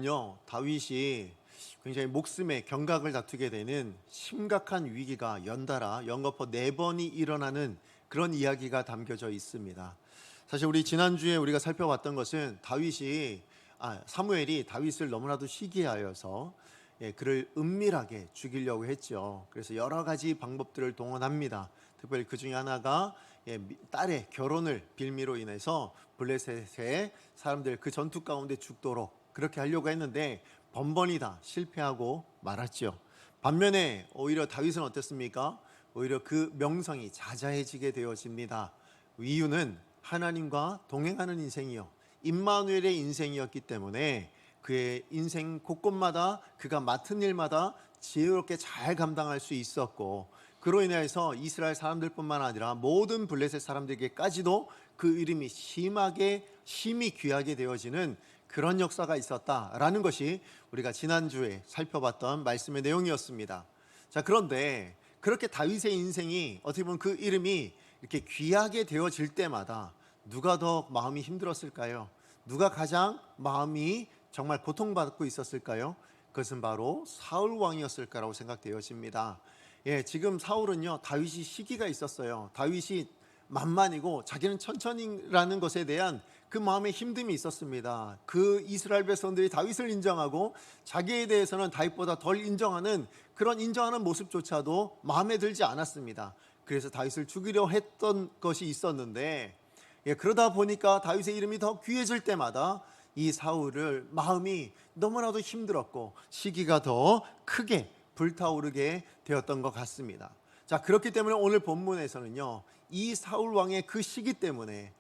보면요, 다윗이 굉장히 목숨의 경각을 다투게 되는 심각한 위기가 연달아 연거푸 4번이 일어나는 그런 이야기가 담겨져 있습니다. 사실 우리 지난주에 우리가 살펴봤던 것은 사무엘이 다윗을 너무나도 시기하여서 그를 은밀하게 죽이려고 했죠. 그래서 여러 가지 방법들을 동원합니다. 특별히 그 중에 하나가 딸의 결혼을 빌미로 인해서 블레셋의 사람들 그 전투 가운데 죽도록 그렇게 하려고 했는데 번번이 다 실패하고 말았죠. 반면에 오히려 다윗은 어땠습니까? 오히려 그 명성이 자자해지게 되어집니다. 이유는 하나님과 동행하는 인생이요, 임마누엘의 인생이었기 때문에 그의 인생 곳곳마다 그가 맡은 일마다 지혜롭게 잘 감당할 수 있었고, 그로 인해서 이스라엘 사람들뿐만 아니라 모든 블레셋 사람들에게까지도 그 이름이 심히 귀하게 되어지는 그런 역사가 있었다라는 것이 우리가 지난주에 살펴봤던 말씀의 내용이었습니다. 자, 그런데 그렇게 다윗의 인생이 어떻게 보면 그 이름이 이렇게 귀하게 되어질 때마다 누가 더 마음이 힘들었을까요? 누가 가장 마음이 정말 고통받고 있었을까요? 그것은 바로 사울 왕이었을까라고 생각되어집니다. 지금 사울은요, 다윗이 시기가 있었어요. 다윗이 만만이고 자기는 천천히라는 것에 대한 그 마음의 힘듦이 있었습니다. 그 이스라엘 백성들이 다윗을 인정하고 자기에 대해서는 다윗보다 덜 인정하는 그런 인정하는 모습조차도 마음에 들지 않았습니다. 그래서 다윗을 죽이려 했던 것이 있었는데, 그러다 보니까 다윗의 이름이 더 귀해질 때마다 이 사울을 마음이 너무나도 힘들었고 시기가 더 크게 불타오르게 되었던 것 같습니다. 자, 그렇기 때문에 오늘 본문에서는요, 이 사울 왕의 그 시기 때문에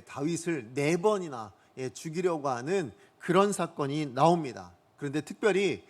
다윗을 4번이나 죽이려고 하는 그런 사건이 나옵니다. 그런데 특별히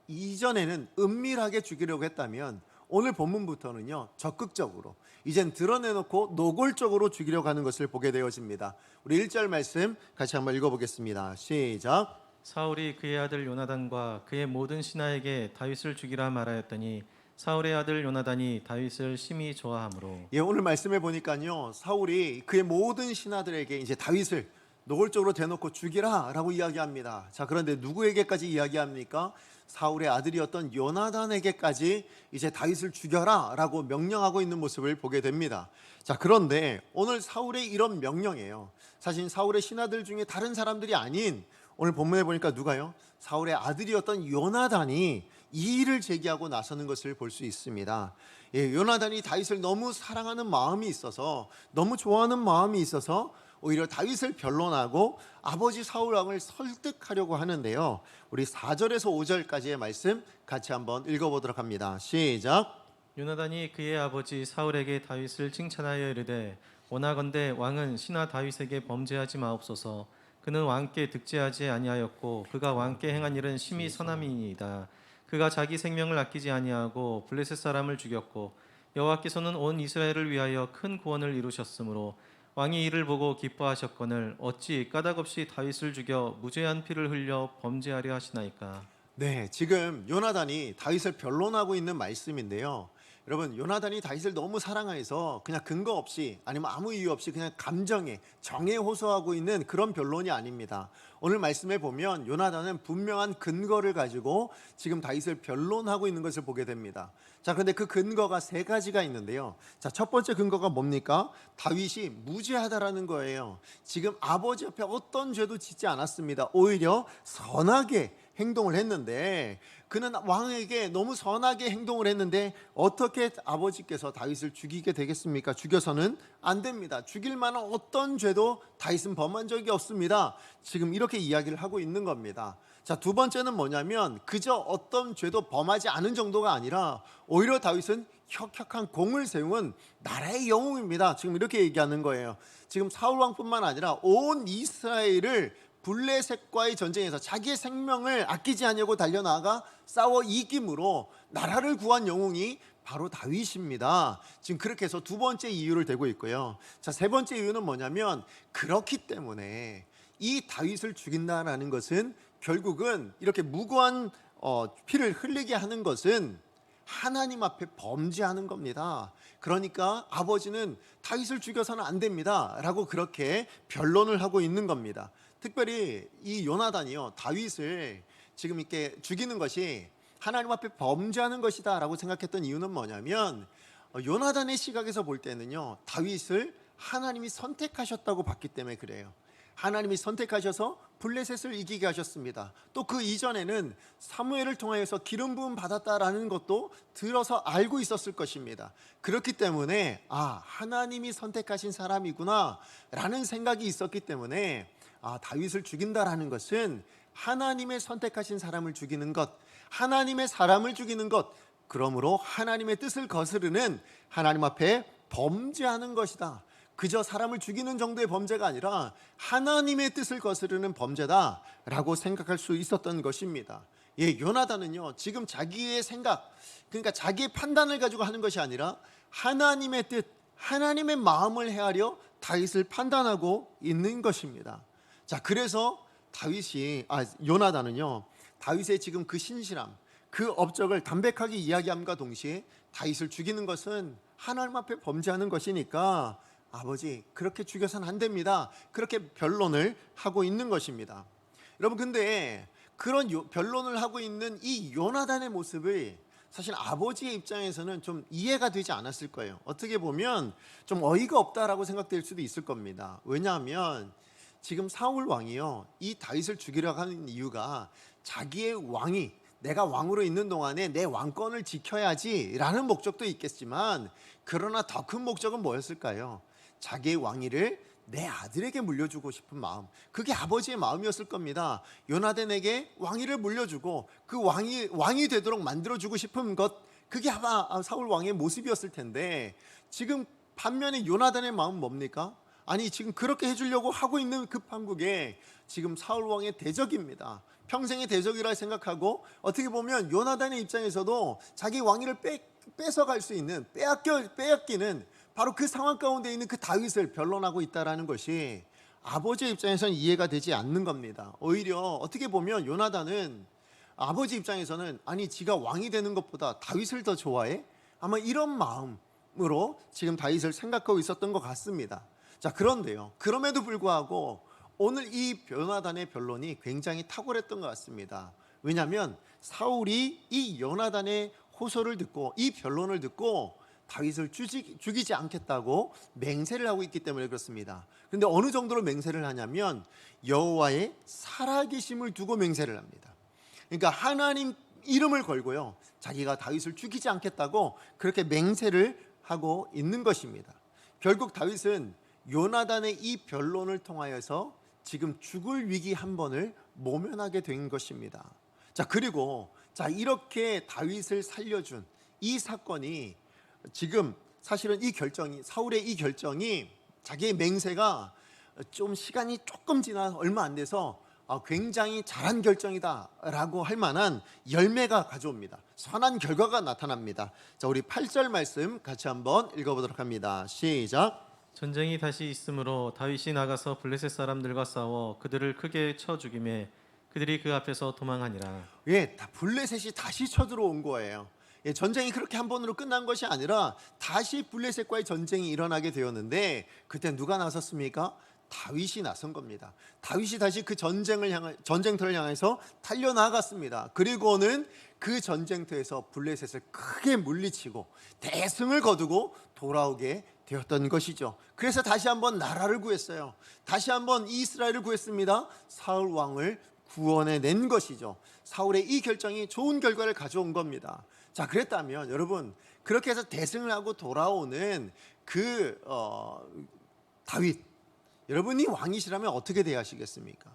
이전에는 은밀하게 죽이려고 했다면 오늘 본문부터는요, 적극적으로 이젠 드러내놓고 노골적으로 죽이려고 하는 것을 보게 되어집니다. 우리 1절 말씀 같이 한번 읽어보겠습니다. 시작. 사울이 그의 아들 요나단과 그의 모든 신하에게 다윗을 죽이라 말하였더니 사울의 아들 요나단이 다윗을 심히 좋아하므로. 오늘 말씀해 보니까요, 사울이 그의 모든 신하들에게 이제 다윗을 노골적으로 대놓고 죽이라 라고 이야기합니다. 자, 그런데 누구에게까지 이야기합니까? 사울의 아들이었던 요나단에게까지 이제 다윗을 죽여라 라고 명령하고 있는 모습을 보게 됩니다. 자, 그런데 오늘 사울의 이런 명령이에요. 사실 사울의 신하들 중에 다른 사람들이 아닌, 오늘 본문에 보니까 누가요? 사울의 아들이었던 요나단이 이 일을 제기하고 나서는 것을 볼 수 있습니다. 요나단이 다윗을 너무 사랑하는 마음이 있어서, 너무 좋아하는 마음이 있어서 오히려 다윗을 변론하고 아버지 사울 왕을 설득하려고 하는데요, 우리 4절에서 5절까지의 말씀 같이 한번 읽어보도록 합니다. 시작. 요나단이 그의 아버지 사울에게 다윗을 칭찬하여 이르되 원하건대 왕은 신하 다윗에게 범죄하지 마옵소서. 그는 왕께 득죄하지 아니하였고 그가 왕께 행한 일은 심히 선함이니이다. 그가 자기 생명을 아끼지 아니하고 블레셋 사람을 죽였고 여호와께서는 온 이스라엘을 위하여 큰 구원을 이루셨으므로 왕이 이를 보고 기뻐하셨거늘 어찌 까닭없이 다윗을 죽여 무죄한 피를 흘려 범죄하려 하시나이까. 네, 지금 요나단이 다윗을 변론하고 있는 말씀인데요, 여러분, 요나단이 다윗을 너무 사랑해서 그냥 근거 없이, 아니면 아무 이유 없이 그냥 감정에, 정에 호소하고 있는 그런 변론이 아닙니다. 오늘 말씀에 보면 요나단은 분명한 근거를 가지고 지금 다윗을 변론하고 있는 것을 보게 됩니다. 자, 그런데 그 근거가 3가지가 있는데요. 자, 첫 번째 근거가 뭡니까? 다윗이 무죄하다라는 거예요. 지금 아버지 옆에 어떤 죄도 짓지 않았습니다. 오히려 선하게 행동을 했는데, 그는 왕에게 너무 선하게 행동을 했는데 어떻게 아버지께서 다윗을 죽이게 되겠습니까? 죽여서는 안 됩니다. 죽일 만한 어떤 죄도 다윗은 범한 적이 없습니다. 지금 이렇게 이야기를 하고 있는 겁니다. 자, 두 번째는 뭐냐면 그저 어떤 죄도 범하지 않은 정도가 아니라 오히려 다윗은 혁혁한 공을 세운 나라의 영웅입니다. 지금 이렇게 얘기하는 거예요. 지금 사울 왕뿐만 아니라 온 이스라엘을 블레셋과의 전쟁에서 자기의 생명을 아끼지 않으려고 달려나가 싸워 이김으로 나라를 구한 영웅이 바로 다윗입니다. 지금 그렇게 해서 두 번째 이유를 대고 있고요. 자, 세 번째 이유는 뭐냐면 그렇기 때문에 이 다윗을 죽인다라는 것은 결국은 이렇게 무고한 피를 흘리게 하는 것은 하나님 앞에 범죄하는 겁니다. 그러니까 아버지는 다윗을 죽여서는 안 됩니다 라고 그렇게 변론을 하고 있는 겁니다. 특별히 이 요나단이요, 다윗을 지금 이렇게 죽이는 것이 하나님 앞에 범죄하는 것이다라고 생각했던 이유는 뭐냐면 요나단의 시각에서 볼 때는요, 다윗을 하나님이 선택하셨다고 봤기 때문에 그래요. 하나님이 선택하셔서 블레셋을 이기게 하셨습니다. 또 그 이전에는 사무엘을 통하여서 기름 부음 받았다라는 것도 들어서 알고 있었을 것입니다. 그렇기 때문에 하나님이 선택하신 사람이구나 라는 생각이 있었기 때문에 다윗을 죽인다라는 것은 하나님의 선택하신 사람을 죽이는 것, 하나님의 사람을 죽이는 것, 그러므로 하나님의 뜻을 거스르는 하나님 앞에 범죄하는 것이다. 그저 사람을 죽이는 정도의 범죄가 아니라 하나님의 뜻을 거스르는 범죄다라고 생각할 수 있었던 것입니다. 요나단은요, 지금 자기의 생각, 그러니까 자기의 판단을 가지고 하는 것이 아니라 하나님의 뜻, 하나님의 마음을 헤아려 다윗을 판단하고 있는 것입니다. 자, 그래서 요나단은요, 다윗의 지금 그 신실함, 그 업적을 담백하게 이야기함과 동시에 다윗을 죽이는 것은 하나님 앞에 범죄하는 것이니까 아버지, 그렇게 죽여서는 안 됩니다. 그렇게 변론을 하고 있는 것입니다. 여러분, 근데 그런 변론을 하고 있는 이 요나단의 모습을 사실 아버지의 입장에서는 좀 이해가 되지 않았을 거예요. 어떻게 보면 좀 어이가 없다라고 생각될 수도 있을 겁니다. 왜냐하면 지금 사울 왕이요, 이 다윗을 죽이려고 하는 이유가 자기의 왕이, 내가 왕으로 있는 동안에 내 왕권을 지켜야지라는 목적도 있겠지만, 그러나 더 큰 목적은 뭐였을까요? 자기의 왕위를 내 아들에게 물려주고 싶은 마음, 그게 아버지의 마음이었을 겁니다. 요나단에게 왕위를 물려주고 그 왕이 되도록 만들어주고 싶은 것, 그게 아마 사울 왕의 모습이었을 텐데, 지금 반면에 요나단의 마음은 뭡니까? 아니, 지금 그렇게 해주려고 하고 있는 그 판국에 지금 사울 왕의 대적입니다. 평생의 대적이라 생각하고, 어떻게 보면 요나단의 입장에서도 자기 왕위를 뺏어갈 수 있는, 빼앗기는 바로 그 상황 가운데 있는 그 다윗을 변론하고 있다는 것이 아버지의 입장에서는 이해가 되지 않는 겁니다. 오히려 어떻게 보면 요나단은 아버지 입장에서는 아니, 지가 왕이 되는 것보다 다윗을 더 좋아해? 아마 이런 마음으로 지금 다윗을 생각하고 있었던 것 같습니다. 자, 그런데요, 그럼에도 불구하고 오늘 이 요나단의 변론이 굉장히 탁월했던 것 같습니다. 왜냐하면 사울이 이 요나단의 호소를 듣고, 이 변론을 듣고 다윗을 죽이지 않겠다고 맹세를 하고 있기 때문에 그렇습니다. 그런데 어느 정도로 맹세를 하냐면 여호와의 살아계심을 두고 맹세를 합니다. 그러니까 하나님 이름을 걸고요, 자기가 다윗을 죽이지 않겠다고 그렇게 맹세를 하고 있는 것입니다. 결국 다윗은 요나단의 이 변론을 통하여서 지금 죽을 위기 한 번을 모면하게 된 것입니다. 자, 그리고 이렇게 다윗을 살려준 이 사건이 지금 사실은 사울의 이 결정이, 자기의 맹세가 좀 시간이 조금 지나 얼마 안 돼서 굉장히 잘한 결정이다라고 할 만한 열매가 가져옵니다. 선한 결과가 나타납니다. 자, 우리 8절 말씀 같이 한번 읽어보도록 합니다. 시작. 전쟁이 다시 있으므로 다윗이 나가서 블레셋 사람들과 싸워 그들을 크게 쳐 죽이매 그들이 그 앞에서 도망하니라. 블레셋이 다시 쳐들어온 거예요. 전쟁이 그렇게 한 번으로 끝난 것이 아니라 다시 블레셋과의 전쟁이 일어나게 되었는데, 그때 누가 나섰습니까? 다윗이 나선 겁니다. 다윗이 다시 그 전쟁터를 향해서 달려나갔습니다. 그리고는 그 전쟁터에서 블레셋을 크게 물리치고 대승을 거두고 돌아오게 되었던 것이죠. 그래서 다시 한번 나라를 구했어요. 다시 한번 이스라엘을 구했습니다. 사울 왕을 구원해낸 것이죠. 사울의 이 결정이 좋은 결과를 가져온 겁니다. 자, 그랬다면 여러분, 그렇게 해서 대승을 하고 돌아오는 다윗, 여러분이 왕이시라면 어떻게 대하시겠습니까?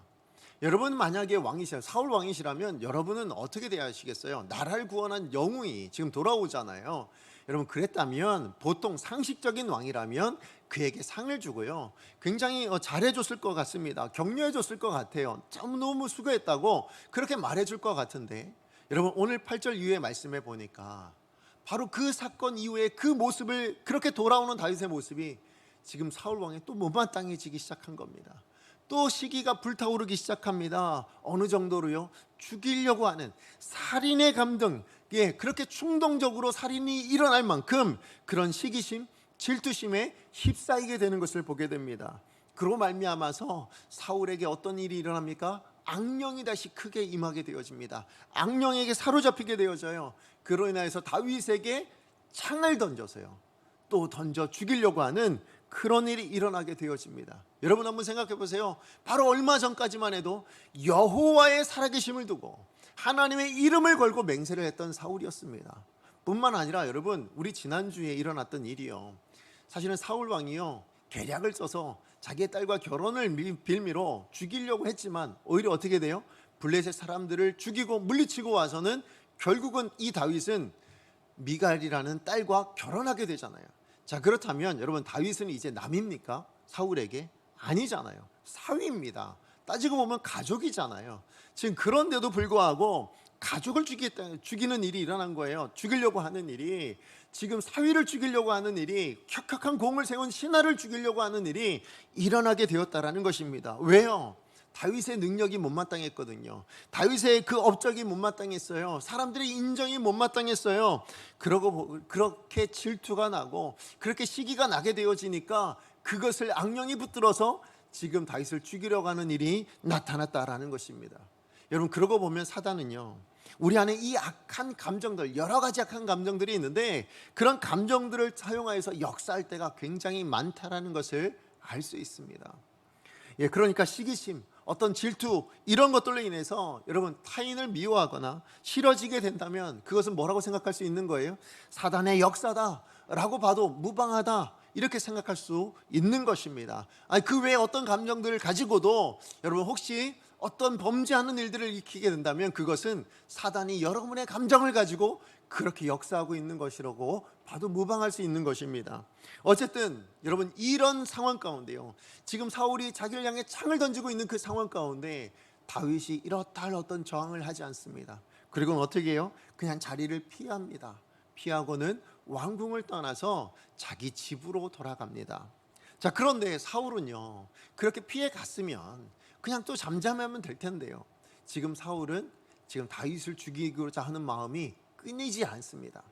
여러분 만약에 사울 왕이시라면 여러분은 어떻게 대하시겠어요? 나라를 구원한 영웅이 지금 돌아오잖아요. 여러분, 그랬다면 보통 상식적인 왕이라면 그에게 상을 주고요, 굉장히 잘해줬을 것 같습니다. 격려해줬을 것 같아요. 참 너무 수고했다고 그렇게 말해줄 것 같은데, 여러분 오늘 8절 이후의 말씀에 보니까 바로 그 사건 이후에 그 모습을, 그렇게 돌아오는 다윗의 모습이 지금 사울 왕이 또 못마땅해지기 시작한 겁니다. 또 시기가 불타오르기 시작합니다. 어느 정도로요? 죽이려고 하는 살인의 감정, 그렇게 충동적으로 살인이 일어날 만큼 그런 시기심, 질투심에 휩싸이게 되는 것을 보게 됩니다. 그로 말미암아서 사울에게 어떤 일이 일어납니까? 악령이 다시 크게 임하게 되어집니다. 악령에게 사로잡히게 되어져요. 그로 인하여서 다윗에게 창을 던져서요, 또 던져 죽이려고 하는 그런 일이 일어나게 되어집니다. 여러분 한번 생각해 보세요. 바로 얼마 전까지만 해도 여호와의 살아계심을 두고 하나님의 이름을 걸고 맹세를 했던 사울이었습니다. 뿐만 아니라 여러분, 우리 지난주에 일어났던 일이요, 사실은 사울 왕이요 계략을 써서 자기의 딸과 결혼을 빌미로 죽이려고 했지만 오히려 어떻게 돼요? 블레셋 사람들을 죽이고 물리치고 와서는 결국은 이 다윗은 미갈이라는 딸과 결혼하게 되잖아요. 자, 그렇다면 여러분, 다윗은 이제 남입니까? 사울에게? 아니잖아요. 사위입니다. 따지고 보면 가족이잖아요. 지금 그런데도 불구하고 가족을 죽이는 일이 일어난 거예요. 죽이려고 하는 일이, 지금 사위를 죽이려고 하는 일이, 격격한 공을 세운 신하를 죽이려고 하는 일이 일어나게 되었다라는 것입니다. 왜요? 다윗의 능력이 못마땅했거든요. 다윗의 그 업적이 못마땅했어요. 사람들의 인정이 못마땅했어요. 그렇게 질투가 나고 그렇게 시기가 나게 되어지니까 그것을 악령이 붙들어서 지금 다윗을 죽이려고 하는 일이 나타났다라는 것입니다. 여러분, 그러고 보면 사단은요, 우리 안에 이 악한 감정들, 여러 가지 악한 감정들이 있는데 그런 감정들을 사용하여서 역사할 때가 굉장히 많다라는 것을 알 수 있습니다. 그러니까 시기심, 어떤 질투, 이런 것들로 인해서 여러분 타인을 미워하거나 싫어지게 된다면 그것은 뭐라고 생각할 수 있는 거예요? 사단의 역사다라고 봐도 무방하다, 이렇게 생각할 수 있는 것입니다. 그 외에 어떤 감정들을 가지고도 여러분 혹시 어떤 범죄하는 일들을 일으키게 된다면 그것은 사단이 여러분의 감정을 가지고 그렇게 역사하고 있는 것이라고 봐도 무방할 수 있는 것입니다. 어쨌든 여러분, 이런 상황 가운데요, 지금 사울이 자기를 향해 창을 던지고 있는 그 상황 가운데 다윗이 이렇다 할 어떤 저항을 하지 않습니다. 그리고 어떻게 해요? 그냥 자리를 피합니다. 피하고는 왕궁을 떠나서 자기 집으로 돌아갑니다. 자, 그런데 사울은요, 그렇게 피해 갔으면 그냥 또 잠잠하면 될 텐데요, 지금 사울은 지금 다윗을 죽이고자 하는 마음이 끊이지 않습니다.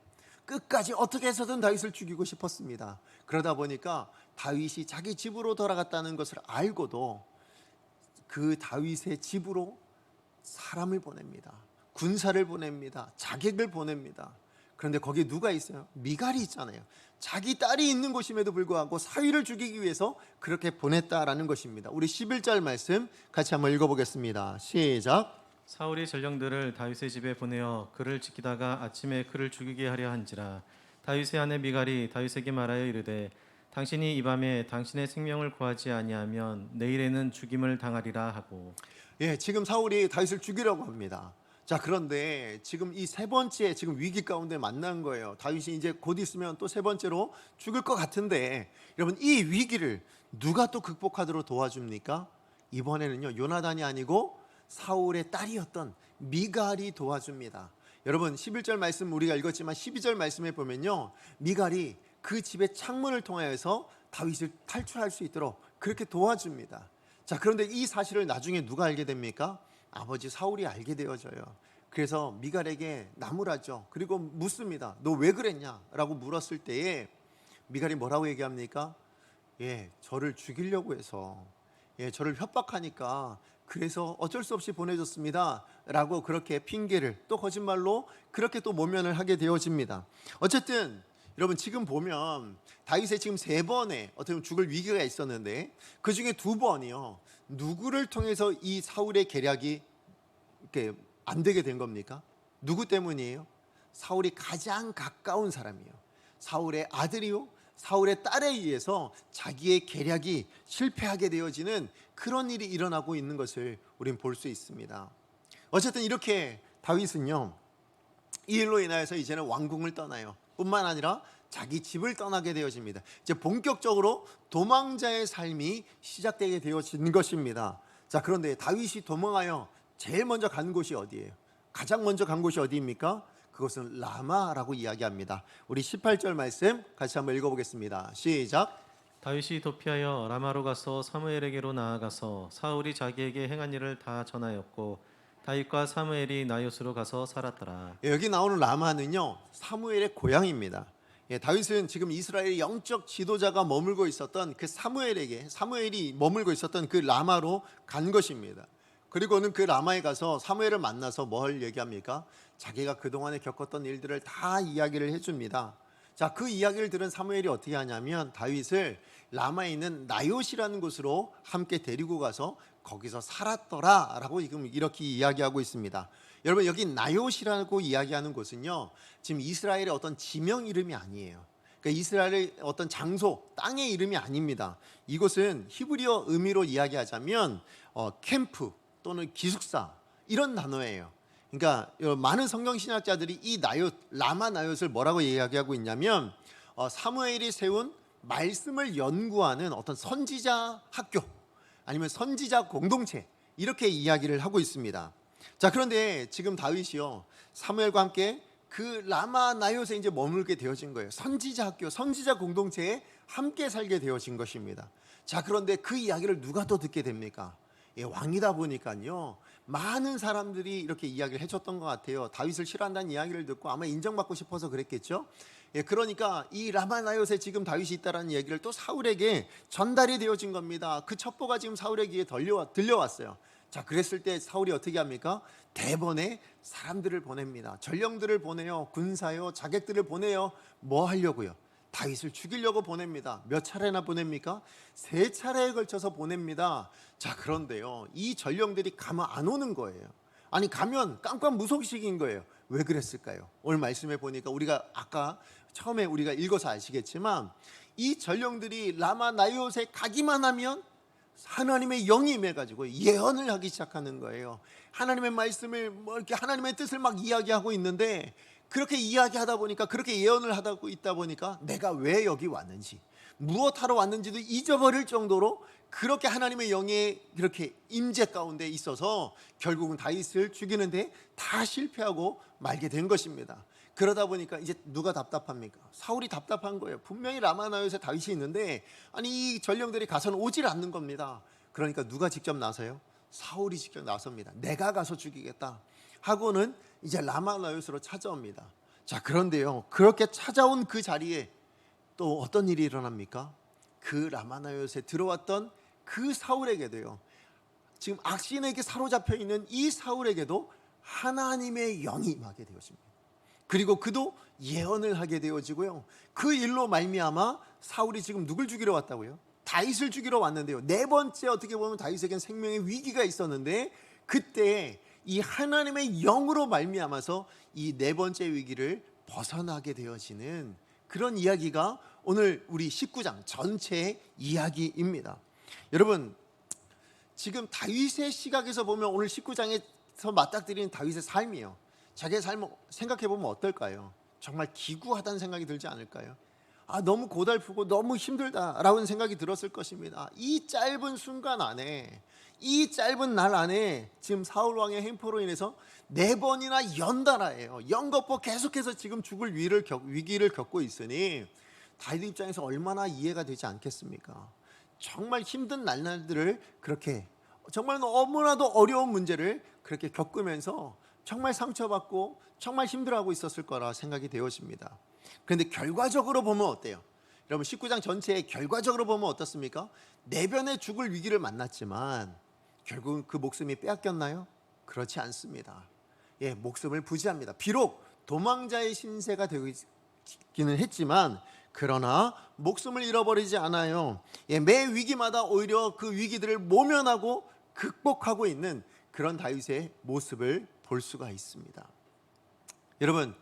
끝까지 어떻게 해서든 다윗을 죽이고 싶었습니다. 그러다 보니까 다윗이 자기 집으로 돌아갔다는 것을 알고도 그 다윗의 집으로 사람을 보냅니다. 군사를 보냅니다. 자객을 보냅니다. 그런데 거기에 누가 있어요? 미갈이 있잖아요. 자기 딸이 있는 곳임에도 불구하고 사위를 죽이기 위해서 그렇게 보냈다라는 것입니다. 우리 11절 말씀 같이 한번 읽어보겠습니다. 시작. 사울이 전령들을 다윗의 집에 보내어 그를 지키다가 아침에 그를 죽이게 하려 한지라. 다윗의 아내 미갈이 다윗에게 말하여 이르되 당신이 이 밤에 당신의 생명을 구하지 아니하면 내일에는 죽임을 당하리라 하고. 지금 사울이 다윗을 죽이려고 합니다. 자, 그런데 지금 이 세 번째 지금 위기 가운데 만난 거예요. 다윗이 이제 곧 있으면 또 세 번째로 죽을 것 같은데, 여러분 이 위기를 누가 또 극복하도록 도와줍니까? 이번에는요, 요나단이 아니고 사울의 딸이었던 미갈이 도와줍니다. 여러분 11절 말씀 우리가 읽었지만 12절 말씀에 보면요, 미갈이 그 집의 창문을 통하여서 다윗을 탈출할 수 있도록 그렇게 도와줍니다. 자, 그런데 이 사실을 나중에 누가 알게 됩니까? 아버지 사울이 알게 되어져요. 그래서 미갈에게 나무라죠. 그리고 묻습니다. 너 왜 그랬냐? 라고 물었을 때에 미갈이 뭐라고 얘기합니까? 저를 죽이려고 해서, 저를 협박하니까 그래서 어쩔 수 없이 보내줬습니다 라고 그렇게 핑계를 또 거짓말로 그렇게 또 모면을 하게 되어집니다. 어쨌든 여러분 지금 보면 다윗의 지금 세 번의 어떻게 보면 죽을 위기가 있었는데 그 중에 두 번이요, 누구를 통해서 이 사울의 계략이 이렇게 안 되게 된 겁니까? 누구 때문이에요? 사울이 가장 가까운 사람이에요. 사울의 아들이요, 사울의 딸에 의해서 자기의 계략이 실패하게 되어지는 그런 일이 일어나고 있는 것을 우리는 볼 수 있습니다. 어쨌든 이렇게 다윗은요, 이 일로 인하여서 이제는 왕궁을 떠나요. 뿐만 아니라 자기 집을 떠나게 되어집니다. 이제 본격적으로 도망자의 삶이 시작되게 되어진 것입니다. 자, 그런데 다윗이 도망하여 제일 먼저 간 곳이 어디예요? 가장 먼저 간 곳이 어디입니까? 그것은 라마라고 이야기합니다. 우리 18절 말씀 같이 한번 읽어보겠습니다. 시작. 다윗이 도피하여 라마로 가서 사무엘에게로 나아가서 사울이 자기에게 행한 일을 다 전하였고 다윗과 사무엘이 나요스로 가서 살았더라. 여기 나오는 라마는요, 사무엘의 고향입니다. 다윗은 지금 이스라엘의 영적 지도자가 머물고 있었던 그 사무엘이 머물고 있었던 그 라마로 간 것입니다. 그리고는 그 라마에 가서 사무엘을 만나서 뭘 얘기합니까? 자기가 그동안에 겪었던 일들을 다 이야기를 해줍니다. 자, 그 이야기를 들은 사무엘이 어떻게 하냐면 다윗을 라마에 있는 나요시라는 곳으로 함께 데리고 가서 거기서 살았더라 라고 지금 이렇게 이야기하고 있습니다. 여러분, 여기 나요시라고 이야기하는 곳은요, 지금 이스라엘의 어떤 지명 이름이 아니에요. 그러니까 이스라엘의 어떤 장소, 땅의 이름이 아닙니다. 이곳은 히브리어 의미로 이야기하자면 캠프 또는 기숙사 이런 단어예요. 그러니까 많은 성경 신학자들이 이 나옳, 라마 나옳을 뭐라고 이야기하고 있냐면 사무엘이 세운 말씀을 연구하는 어떤 선지자 학교 아니면 선지자 공동체 이렇게 이야기를 하고 있습니다. 자, 그런데 지금 다윗이요, 사무엘과 함께 그 라마 나옳에 이제 머물게 되어진 거예요. 선지자 학교, 선지자 공동체에 함께 살게 되어진 것입니다. 자, 그런데 그 이야기를 누가 또 듣게 됩니까? 왕이다 보니까요, 많은 사람들이 이렇게 이야기를 해줬던 것 같아요. 다윗을 싫어한다는 이야기를 듣고 아마 인정받고 싶어서 그랬겠죠. 그러니까 이 라마 나옳에 지금 다윗이 있다라는 얘기를 또 사울에게 전달이 되어진 겁니다. 그 첩보가 지금 사울의 귀에 들려왔어요. 자, 그랬을 때 사울이 어떻게 합니까? 대번에 사람들을 보냅니다. 전령들을 보내요. 군사요, 자객들을 보내요. 뭐 하려고요? 다윗을 죽이려고 보냅니다. 몇 차례나 보냅니까? 3차례에 걸쳐서 보냅니다. 자, 그런데요, 이 전령들이 가면 안 오는 거예요. 아니, 가면 깜깜 무소식인 거예요. 왜 그랬을까요? 오늘 말씀해 보니까 우리가 아까 처음에 우리가 읽어서 아시겠지만 이 전령들이 라마 나옳에 가기만 하면 하나님의 영이 임해가지고 예언을 하기 시작하는 거예요. 하나님의 말씀을 이렇게 하나님의 뜻을 막 이야기하고 있는데, 그렇게 이야기하다 보니까, 그렇게 예언을 하다 있다 보니까 내가 왜 여기 왔는지, 무엇하러 왔는지도 잊어버릴 정도로 그렇게 하나님의 영의 이렇게 임재 가운데 있어서 결국은 다윗을 죽이는데 다 실패하고 말게 된 것입니다. 그러다 보니까 이제 누가 답답합니까? 사울이 답답한 거예요. 분명히 라마 나옳에 다윗이 있는데 아니 이 전령들이 가서는 오질 않는 겁니다. 그러니까 누가 직접 나서요? 사울이 직접 나섭니다. 내가 가서 죽이겠다 하고는 이제 라마 나옳으로 찾아옵니다. 자, 그런데요, 그렇게 찾아온 그 자리에 또 어떤 일이 일어납니까? 그 라마 나옳에 들어왔던 그 사울에게도요, 지금 악신에게 사로잡혀 있는 이 사울에게도 하나님의 영이 임하게 되었습니다. 그리고 그도 예언을 하게 되어지고요, 그 일로 말미암아 사울이 지금 누굴 죽이러 왔다고요? 다윗을 죽이러 왔는데요, 4번째 어떻게 보면 다윗에겐 생명의 위기가 있었는데 그때 이 하나님의 영으로 말미암아서 이 4번째 위기를 벗어나게 되어지는 그런 이야기가 오늘 우리 19장 전체의 이야기입니다. 여러분, 지금 다윗의 시각에서 보면 오늘 19장에서 맞닥뜨리는 다윗의 삶이요, 자기의 삶을 생각해 보면 어떨까요? 정말 기구하다는 생각이 들지 않을까요? 너무 고달프고 너무 힘들다라는 생각이 들었을 것입니다. 이 짧은 순간 안에, 이 짧은 날 안에 지금 사울 왕의 행포로 인해서 4번이나 연달아예요. 연거푸 계속해서 지금 죽을 위기를 겪고 있으니 다윗 입장에서 얼마나 이해가 되지 않겠습니까? 정말 힘든 날들을 그렇게, 정말 너무나도 어려운 문제를 그렇게 겪으면서 정말 상처받고 정말 힘들어하고 있었을 거라 생각이 되어집니다. 그런데 결과적으로 보면 어때요? 여러분, 19장 전체의 결과적으로 보면 어떻습니까? 4번의 죽을 위기를 만났지만 결국은 그 목숨이 빼앗겼나요? 그렇지 않습니다. 목숨을 부지합니다. 비록 도망자의 신세가 되기는 했지만 그러나 목숨을 잃어버리지 않아요. 매 위기마다 오히려 그 위기들을 모면하고 극복하고 있는 그런 다윗의 모습을 볼 수가 있습니다. 여러분,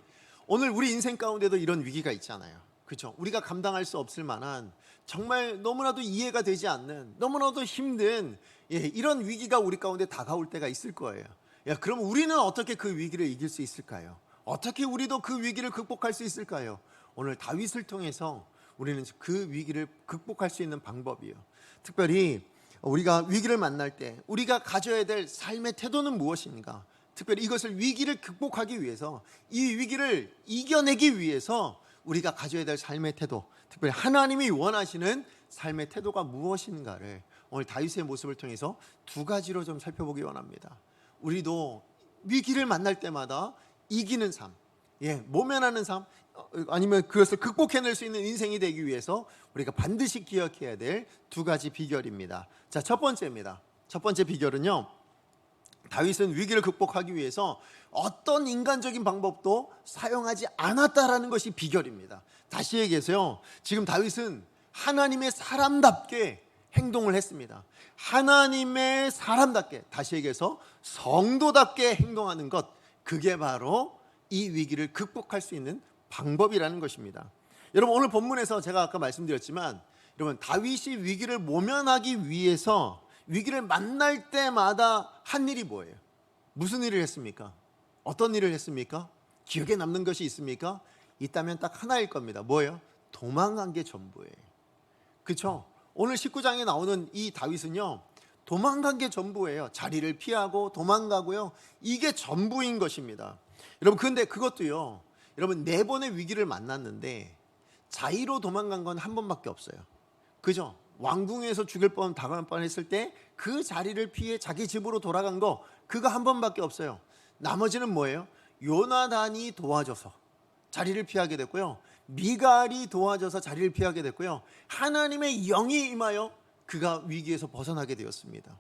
오늘 우리 인생 가운데도 이런 위기가 있잖아요. 그렇죠? 우리가 감당할 수 없을 만한, 정말 너무나도 이해가 되지 않는, 너무나도 힘든 이런 위기가 우리 가운데 다가올 때가 있을 거예요. 그럼 우리는 어떻게 그 위기를 이길 수 있을까요? 어떻게 우리도 그 위기를 극복할 수 있을까요? 오늘 다윗을 통해서 우리는 그 위기를 극복할 수 있는 방법이요, 특별히 우리가 위기를 만날 때 우리가 가져야 될 삶의 태도는 무엇인가? 특별히 이것을, 위기를 극복하기 위해서, 이 위기를 이겨내기 위해서 우리가 가져야 될 삶의 태도, 특별히 하나님이 원하시는 삶의 태도가 무엇인가를 오늘 다윗의 모습을 통해서 2가지로 좀 살펴보기 원합니다. 우리도 위기를 만날 때마다 이기는 삶, 모면하는 삶, 아니면 그것을 극복해낼 수 있는 인생이 되기 위해서 우리가 반드시 기억해야 될 2가지 비결입니다. 자, 첫 번째입니다. 첫 번째 비결은요, 다윗은 위기를 극복하기 위해서 어떤 인간적인 방법도 사용하지 않았다라는 것이 비결입니다. 다시 얘기해서요, 지금 다윗은 하나님의 사람답게 행동을 했습니다. 하나님의 사람답게, 다시 얘기해서 성도답게 행동하는 것, 그게 바로 이 위기를 극복할 수 있는 방법이라는 것입니다. 여러분, 오늘 본문에서 제가 아까 말씀드렸지만, 여러분, 다윗이 위기를 모면하기 위해서 위기를 만날 때마다 한 일이 뭐예요? 무슨 일을 했습니까? 어떤 일을 했습니까? 기억에 남는 것이 있습니까? 있다면 딱 하나일 겁니다. 뭐예요? 도망간 게 전부예요. 그렇죠? 오늘 19장에 나오는 이 다윗은요, 도망간 게 전부예요. 자리를 피하고 도망가고요, 이게 전부인 것입니다. 여러분, 근데 그것도요, 여러분, 4번의 위기를 만났는데 자의로 도망간 건 한 번밖에 없어요. 그죠? 왕궁에서 죽일 뻔 당할 뻔했을 때 그 자리를 피해 자기 집으로 돌아간 거, 그거 한 번밖에 없어요. 나머지는 뭐예요? 요나단이 도와줘서 자리를 피하게 됐고요, 미갈이 도와줘서 자리를 피하게 됐고요, 하나님의 영이 임하여 그가 위기에서 벗어나게 되었습니다.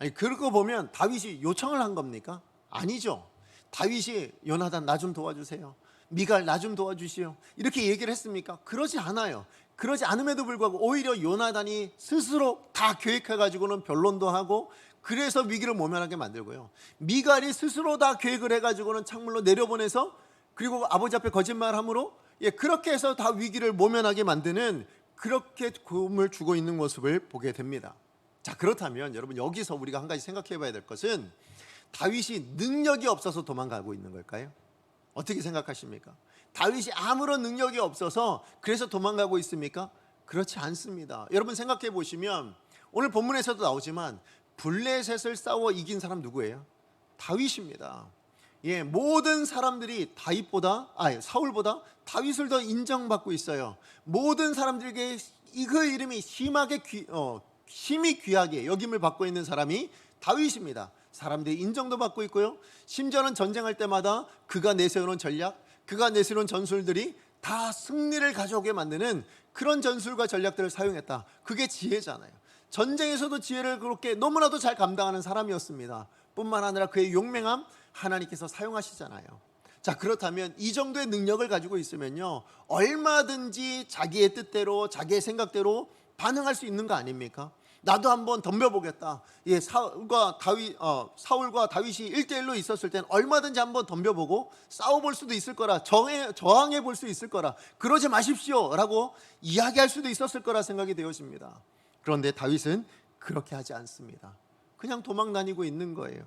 아니, 그러고 보면 다윗이 요청을 한 겁니까? 아니죠. 다윗이 요나단 나 좀 도와주세요, 미갈 나 좀 도와주시오, 이렇게 얘기를 했습니까? 그러지 않아요. 그러지 않음에도 불구하고 오히려 요나단이 스스로 다 계획해가지고는 변론도 하고, 그래서 위기를 모면하게 만들고요, 미갈이 스스로 다 계획을 해가지고는 창문으로 내려보내서, 그리고 아버지 앞에 거짓말함으로, 그렇게 해서 다 위기를 모면하게 만드는, 그렇게 도움을 주고 있는 모습을 보게 됩니다. 자, 그렇다면 여러분, 여기서 우리가 한 가지 생각해 봐야 될 것은, 다윗이 능력이 없어서 도망가고 있는 걸까요? 어떻게 생각하십니까? 다윗이 아무런 능력이 없어서 그래서 도망가고 있습니까? 그렇지 않습니다. 여러분, 생각해 보시면 오늘 본문에서도 나오지만 블레셋을 싸워 이긴 사람 누구예요? 다윗입니다. 모든 사람들이 사울보다 다윗을 더 인정받고 있어요. 모든 사람들에게 그 이름이 심히 귀하게 여김을 받고 있는 사람이 다윗입니다. 사람들이 인정도 받고 있고요, 심지어는 전쟁할 때마다 그가 내세우는 전략, 그가 내세우는 전술들이 다 승리를 가져오게 만드는 그런 전술과 전략들을 사용했다. 그게 지혜잖아요. 전쟁에서도 지혜를 그렇게 너무나도 잘 감당하는 사람이었습니다. 뿐만 아니라 그의 용맹함, 하나님께서 사용하시잖아요. 자, 그렇다면 이 정도의 능력을 가지고 있으면요, 얼마든지 자기의 뜻대로, 자기의 생각대로 반응할 수 있는 거 아닙니까? 나도 한번 덤벼보겠다. 사울과 다윗이 1대1로 있었을 땐 얼마든지 한번 덤벼보고 싸워볼 수도 있을 거라, 저항해 볼 수 있을 거라, 그러지 마십시오 라고 이야기할 수도 있었을 거라 생각이 되어집니다. 그런데 다윗은 그렇게 하지 않습니다. 그냥 도망 다니고 있는 거예요.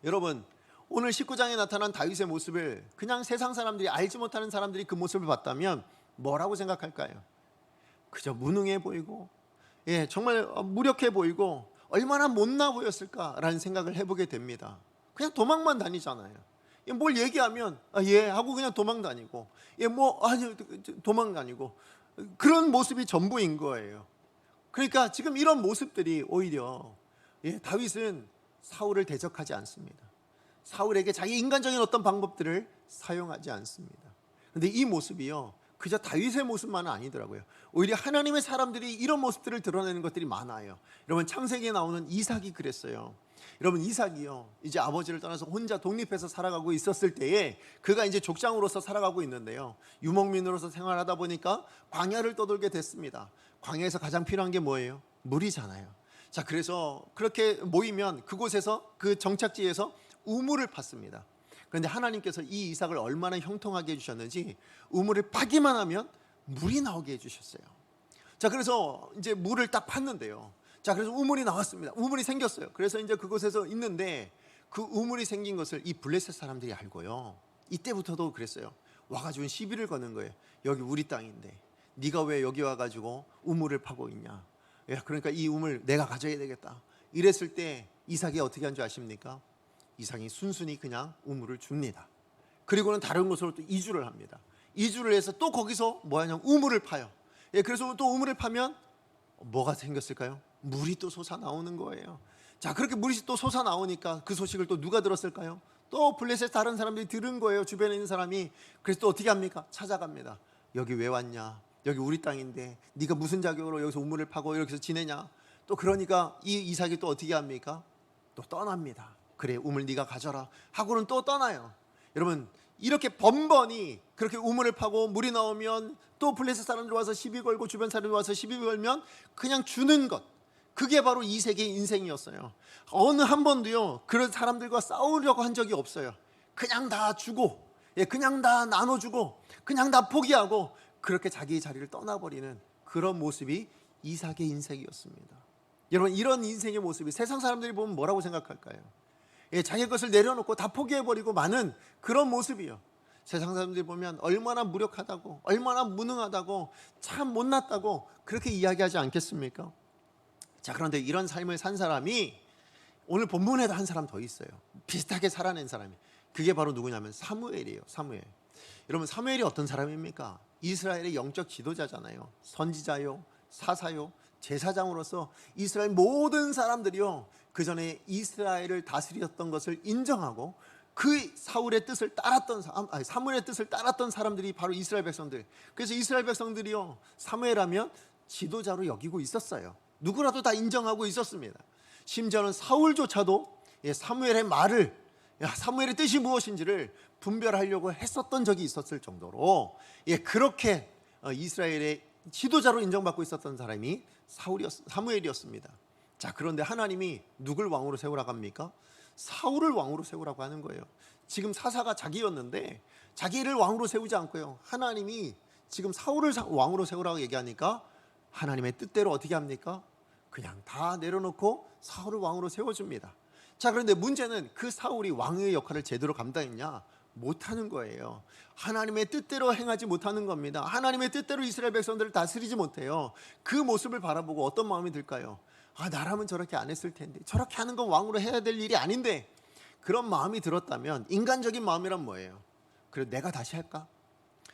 여러분, 오늘 19장에 나타난 다윗의 모습을 그냥 세상 사람들이, 알지 못하는 사람들이 그 모습을 봤다면 뭐라고 생각할까요? 그저 무능해 보이고, 정말 무력해 보이고, 얼마나 못나 보였을까라는 생각을 해보게 됩니다. 그냥 도망만 다니잖아요. 뭘 얘기하면 하고 그냥 도망 다니고, 도망 다니고, 그런 모습이 전부인 거예요. 그러니까 지금 이런 모습들이 오히려 다윗은 사울을 대적하지 않습니다. 사울에게 자기 인간적인 어떤 방법들을 사용하지 않습니다. 그런데 이 모습이요, 그저 다윗의 모습만은 아니더라고요. 오히려 하나님의 사람들이 이런 모습들을 드러내는 것들이 많아요. 여러분, 창세기에 나오는 이삭이 그랬어요. 여러분, 이삭이요, 이제 아버지를 떠나서 혼자 독립해서 살아가고 있었을 때에 그가 이제 족장으로서 살아가고 있는데요, 유목민으로서 생활하다 보니까 광야를 떠돌게 됐습니다. 광야에서 가장 필요한 게 뭐예요? 물이잖아요. 자, 그래서 그렇게 모이면 그곳에서, 그 정착지에서 우물을 팠습니다. 그런데 하나님께서 이 이삭을 얼마나 형통하게 해주셨는지, 우물을 파기만 하면 물이 나오게 해주셨어요. 자, 그래서 이제 물을 딱 팠는데요, 자, 그래서 우물이 나왔습니다. 우물이 생겼어요. 그래서 이제 그곳에서 있는데, 그 우물이 생긴 것을 이 블레셋 사람들이 알고요, 이때부터도 그랬어요. 와가지고 시비를 거는 거예요. 여기 우리 땅인데 네가 왜 여기 와가지고 우물을 파고 있냐. 그러니까 이 우물 내가 가져야 되겠다. 이랬을 때 이삭이 어떻게 한 줄 아십니까? 이삭이 순순히 그냥 우물을 줍니다. 그리고는 다른 곳으로 또 이주를 합니다. 이주를 해서 또 거기서 뭐하냐, 우물을 파요. 그래서 또 우물을 파면 뭐가 생겼을까요? 물이 또 솟아나오는 거예요. 자, 그렇게 물이 또 솟아나오니까 그 소식을 또 누가 들었을까요? 또 블레셋 다른 사람들이 들은 거예요. 주변에 있는 사람이. 그래서 또 어떻게 합니까? 찾아갑니다. 여기 왜 왔냐? 여기 우리 땅인데 네가 무슨 자격으로 여기서 우물을 파고 여기서 지내냐? 또 그러니까 이 이삭이 또 어떻게 합니까? 또 떠납니다. 그래, 우물 네가 가져라 하고는 또 떠나요. 여러분, 이렇게 번번이 그렇게 우물을 파고 물이 나오면 또 블레셋 사람들 와서 시비 걸고 주변 사람들 와서 시비 걸면 그냥 주는 것, 그게 바로 이세계의 인생이었어요. 어느 한 번도요 그런 사람들과 싸우려고 한 적이 없어요. 그냥 다 주고, 그냥 다 나눠주고, 그냥 다 포기하고 그렇게 자기 자리를 떠나버리는 그런 모습이 이삭의 인생이었습니다. 여러분, 이런 인생의 모습이 세상 사람들이 보면 뭐라고 생각할까요? 자기 것을 내려놓고 다 포기해버리고 마는 그런 모습이요. 세상 사람들이 보면 얼마나 무력하다고, 얼마나 무능하다고, 참 못났다고 그렇게 이야기하지 않겠습니까? 자, 그런데 이런 삶을 산 사람이 오늘 본문에도 한 사람 더 있어요. 비슷하게 살아낸 사람이. 그게 바로 누구냐면 사무엘이에요. 사무엘. 여러분, 사무엘이 어떤 사람입니까? 이스라엘의 영적 지도자잖아요. 선지자요, 사사요, 제사장으로서 이스라엘 모든 사람들이요 그 전에 이스라엘을 다스렸던 것을 인정하고 그 사울의 뜻을 따랐던 사무엘의 뜻을 따랐던 사람들이 바로 이스라엘 백성들. 그래서 이스라엘 백성들이요 사무엘하면 지도자로 여기고 있었어요. 누구라도 다 인정하고 있었습니다. 심지어는 사울조차도 사무엘의 말을, 사무엘의 뜻이 무엇인지를 분별하려고 했었던 적이 있었을 정도로 그렇게 이스라엘의 지도자로 인정받고 있었던 사람이 사무엘이었습니다. 자, 그런데 하나님이 누굴 왕으로 세우라고 합니까? 사울을 왕으로 세우라고 하는 거예요. 지금 사사가 자기였는데 자기를 왕으로 세우지 않고요, 하나님이 지금 사울을 왕으로 세우라고 얘기하니까 하나님의 뜻대로 어떻게 합니까? 그냥 다 내려놓고 사울을 왕으로 세워줍니다. 자, 그런데 문제는 그 사울이 왕의 역할을 제대로 감당했냐? 못하는 거예요. 하나님의 뜻대로 행하지 못하는 겁니다. 하나님의 뜻대로 이스라엘 백성들을 다스리지 못해요. 그 모습을 바라보고 어떤 마음이 들까요? 나라면 저렇게 안 했을 텐데, 저렇게 하는 건 왕으로 해야 될 일이 아닌데, 그런 마음이 들었다면 인간적인 마음이란 뭐예요? 그래, 내가 다시 할까?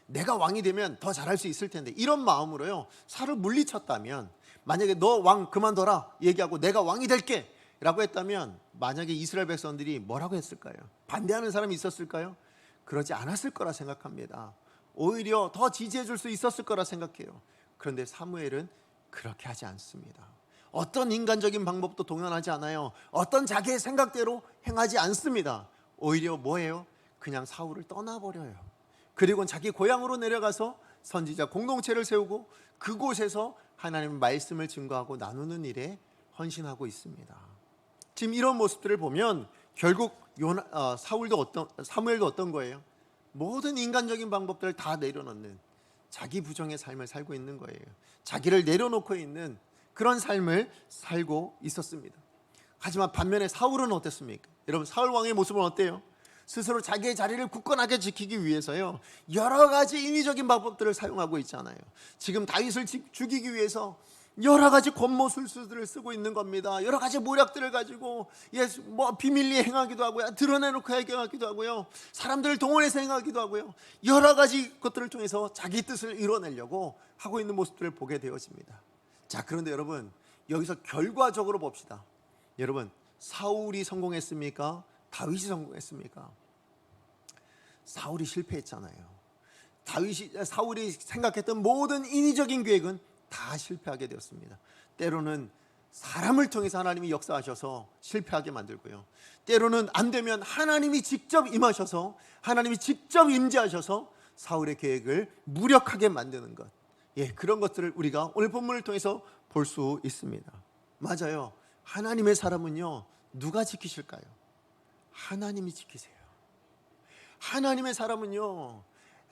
내가 왕이 되면 더 잘할 수 있을 텐데, 이런 마음으로요 사울을 물리쳤다면, 만약에 너 왕 그만둬라 얘기하고 내가 왕이 될게 라고 했다면, 만약에 이스라엘 백성들이 뭐라고 했을까요? 반대하는 사람이 있었을까요? 그러지 않았을 거라 생각합니다. 오히려 더 지지해 줄 수 있었을 거라 생각해요. 그런데 사무엘은 그렇게 하지 않습니다. 어떤 인간적인 방법도 동원하지 않아요. 어떤 자기의 생각대로 행하지 않습니다. 오히려 뭐예요? 그냥 사울을 떠나버려요. 그리고 자기 고향으로 내려가서 선지자 공동체를 세우고 그곳에서 하나님의 말씀을 증거하고 나누는 일에 헌신하고 있습니다. 지금 이런 모습들을 보면 결국 사무엘도 어떤 거예요? 모든 인간적인 방법들을 다 내려놓는 자기 부정의 삶을 살고 있는 거예요. 자기를 내려놓고 있는 그런 삶을 살고 있었습니다. 하지만 반면에 사울은 어땠습니까? 여러분, 사울 왕의 모습은 어때요? 스스로 자기의 자리를 굳건하게 지키기 위해서요 여러 가지 인위적인 방법들을 사용하고 있잖아요. 지금 다윗을 죽이기 위해서 여러 가지 권모술수들을 쓰고 있는 겁니다. 여러 가지 모략들을 가지고 비밀리에 행하기도 하고요, 드러내놓고 행하기도 하고요, 사람들을 동원해서 행하기도 하고요, 여러 가지 것들을 통해서 자기 뜻을 이뤄내려고 하고 있는 모습들을 보게 되어집니다. 자, 그런데 여러분, 여기서 결과적으로 봅시다. 여러분, 사울이 성공했습니까? 다윗이 성공했습니까? 사울이 실패했잖아요. 사울이 생각했던 모든 인위적인 계획은 다 실패하게 되었습니다. 때로는 사람을 통해서 하나님이 역사하셔서 실패하게 만들고요, 때로는 안 되면 하나님이 직접 임하셔서, 하나님이 직접 임재하셔서 사울의 계획을 무력하게 만드는 것, 그런 것들을 우리가 오늘 본문을 통해서 볼 수 있습니다. 맞아요. 하나님의 사람은요 누가 지키실까요? 하나님이 지키세요. 하나님의 사람은요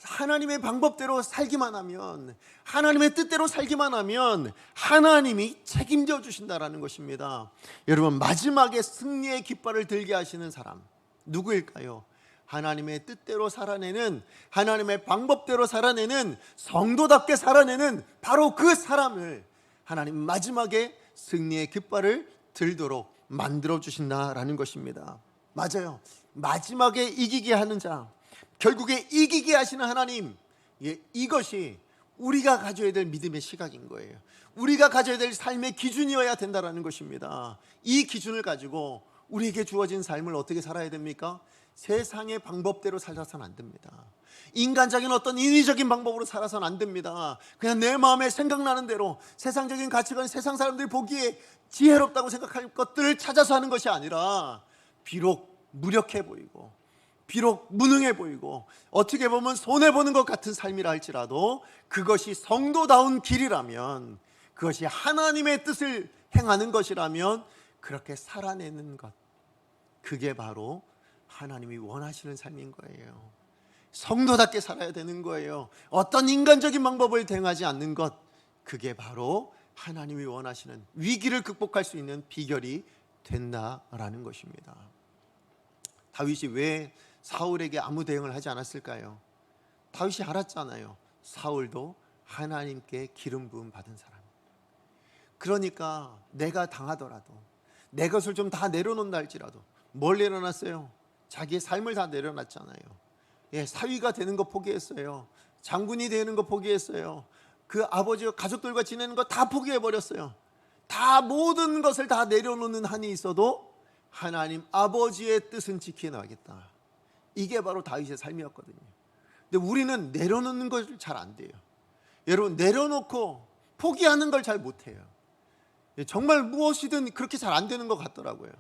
하나님의 방법대로 살기만 하면, 하나님의 뜻대로 살기만 하면 하나님이 책임져 주신다라는 것입니다. 여러분, 마지막에 승리의 깃발을 들게 하시는 사람 누구일까요? 하나님의 뜻대로 살아내는, 하나님의 방법대로 살아내는, 성도답게 살아내는 바로 그 사람을 하나님 마지막에 승리의 깃발을 들도록 만들어 주신다라는 것입니다. 맞아요. 마지막에 이기게 하는 자, 결국에 이기게 하시는 하나님, 이것이 우리가 가져야 될 믿음의 시각인 거예요. 우리가 가져야 될 삶의 기준이어야 된다는 것입니다. 이 기준을 가지고 우리에게 주어진 삶을 어떻게 살아야 됩니까? 세상의 방법대로 살아서는 안 됩니다. 인간적인 어떤 인위적인 방법으로 살아서는 안 됩니다. 그냥 내 마음에 생각나는 대로 세상적인 가치관, 세상 사람들이 보기에 지혜롭다고 생각할 것들을 찾아서 하는 것이 아니라 비록 무력해 보이고 비록 무능해 보이고 어떻게 보면 손해보는 것 같은 삶이라 할지라도 그것이 성도다운 길이라면, 그것이 하나님의 뜻을 행하는 것이라면 그렇게 살아내는 것, 그게 바로 하나님이 원하시는 삶인 거예요. 성도답게 살아야 되는 거예요. 어떤 인간적인 방법을 대응하지 않는 것, 그게 바로 하나님이 원하시는 위기를 극복할 수 있는 비결이 된다라는 것입니다. 다윗이 왜 사울에게 아무 대응을 하지 않았을까요? 다윗이 알았잖아요. 사울도 하나님께 기름 부음 받은 사람. 그러니까 내가 당하더라도 내 것을 좀 다 내려놓는다 할지라도, 뭘 내려놨어요? 자기의 삶을 다 내려놨잖아요. 사위가 되는 거 포기했어요. 장군이 되는 거 포기했어요. 그 아버지와 가족들과 지내는 거 다 포기해버렸어요. 다 모든 것을 다 내려놓는 한이 있어도 하나님 아버지의 뜻은 지켜나가겠다. 이게 바로 다윗의 삶이었거든요. 근데 우리는 내려놓는 걸 잘 안 돼요. 여러분, 내려놓고 포기하는 걸 잘 못해요. 정말 무엇이든 그렇게 잘 안 되는 것 같더라고요.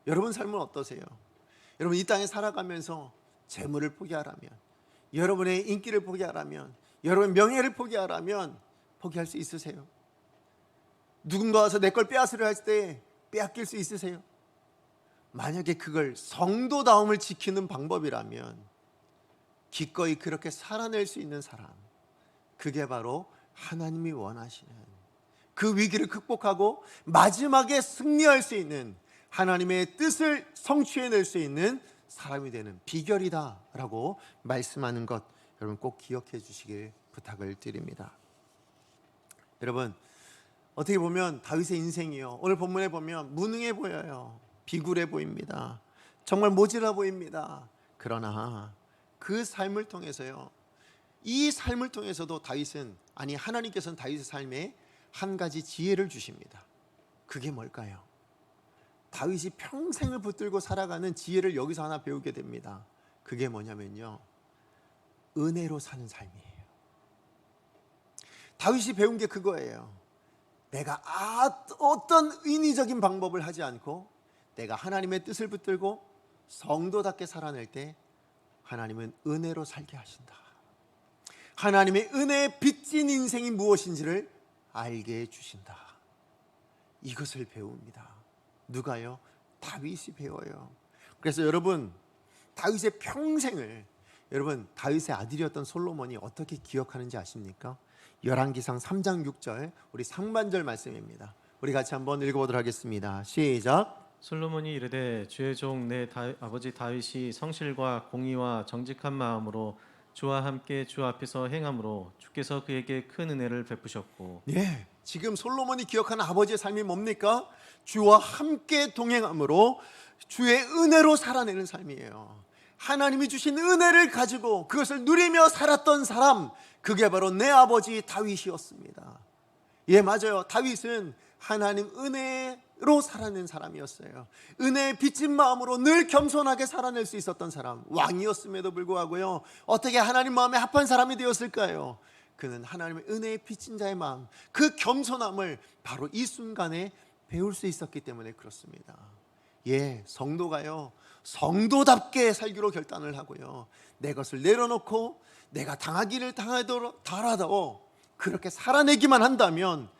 여러분 삶은 어떠세요? 여러분 이 땅에 살아가면서 재물을 포기하라면, 여러분의 인기를 포기하라면, 여러분의 명예를 포기하라면 포기할 수 있으세요? 누군가 와서 내 걸 빼앗으려 할 때 빼앗길 수 있으세요? 만약에 그걸 성도다움을 지키는 방법이라면 기꺼이 그렇게 살아낼 수 있는 사람, 그게 바로 하나님이 원하시는 그 위기를 극복하고 마지막에 승리할 수 있는, 하나님의 뜻을 성취해낼 수 있는 사람이 되는 비결이다라고 말씀하는 것, 여러분 꼭 기억해 주시길 부탁을 드립니다. 여러분, 어떻게 보면 다윗의 인생이요, 오늘 본문에 보면 무능해 보여요. 비굴해 보입니다. 정말 모질라 보입니다. 그러나 그 삶을 통해서요, 이 삶을 통해서도 다윗은, 아니 하나님께서는 다윗의 삶에 한 가지 지혜를 주십니다. 그게 뭘까요? 다윗이 평생을 붙들고 살아가는 지혜를 여기서 하나 배우게 됩니다. 그게 뭐냐면요, 은혜로 사는 삶이에요. 다윗이 배운 게 그거예요. 내가 어떤 인위적인 방법을 하지 않고 내가 하나님의 뜻을 붙들고 성도답게 살아낼 때 하나님은 은혜로 살게 하신다. 하나님의 은혜에 빚진 인생이 무엇인지를 알게 해주신다. 이것을 배웁니다. 누가요? 다윗이 배워요. 그래서 여러분, 다윗의 평생을, 여러분 다윗의 아들이었던 솔로몬이 어떻게 기억하는지 아십니까? 열왕기상 3장 6절, 우리 상반절 말씀입니다. 우리 같이 한번 읽어보도록 하겠습니다. 시작. 솔로몬이 이르되 주의 종 내 아버지 다윗이 성실과 공의와 정직한 마음으로 주와 함께 주 앞에서 행함으로 주께서 그에게 큰 은혜를 베푸셨고. 예, 지금 솔로몬이 기억하는 아버지의 삶이 뭡니까? 주와 함께 동행함으로 주의 은혜로 살아내는 삶이에요. 하나님이 주신 은혜를 가지고 그것을 누리며 살았던 사람, 그게 바로 내 아버지 다윗이었습니다. 예, 맞아요. 다윗은 하나님 은혜로 살아낸 사람이었어요. 은혜에 빚진 마음으로 늘 겸손하게 살아낼 수 있었던 사람, 왕이었음에도 불구하고요, 어떻게 하나님 마음에 합한 사람이 되었을까요? 그는 하나님의 은혜에 빚진 자의 마음, 그 겸손함을 바로 이 순간에 배울 수 있었기 때문에 그렇습니다. 예, 성도가요, 성도답게 살기로 결단을 하고요, 내 것을 내려놓고 내가 당하기를 당하더라도 그렇게 살아내기만 한다면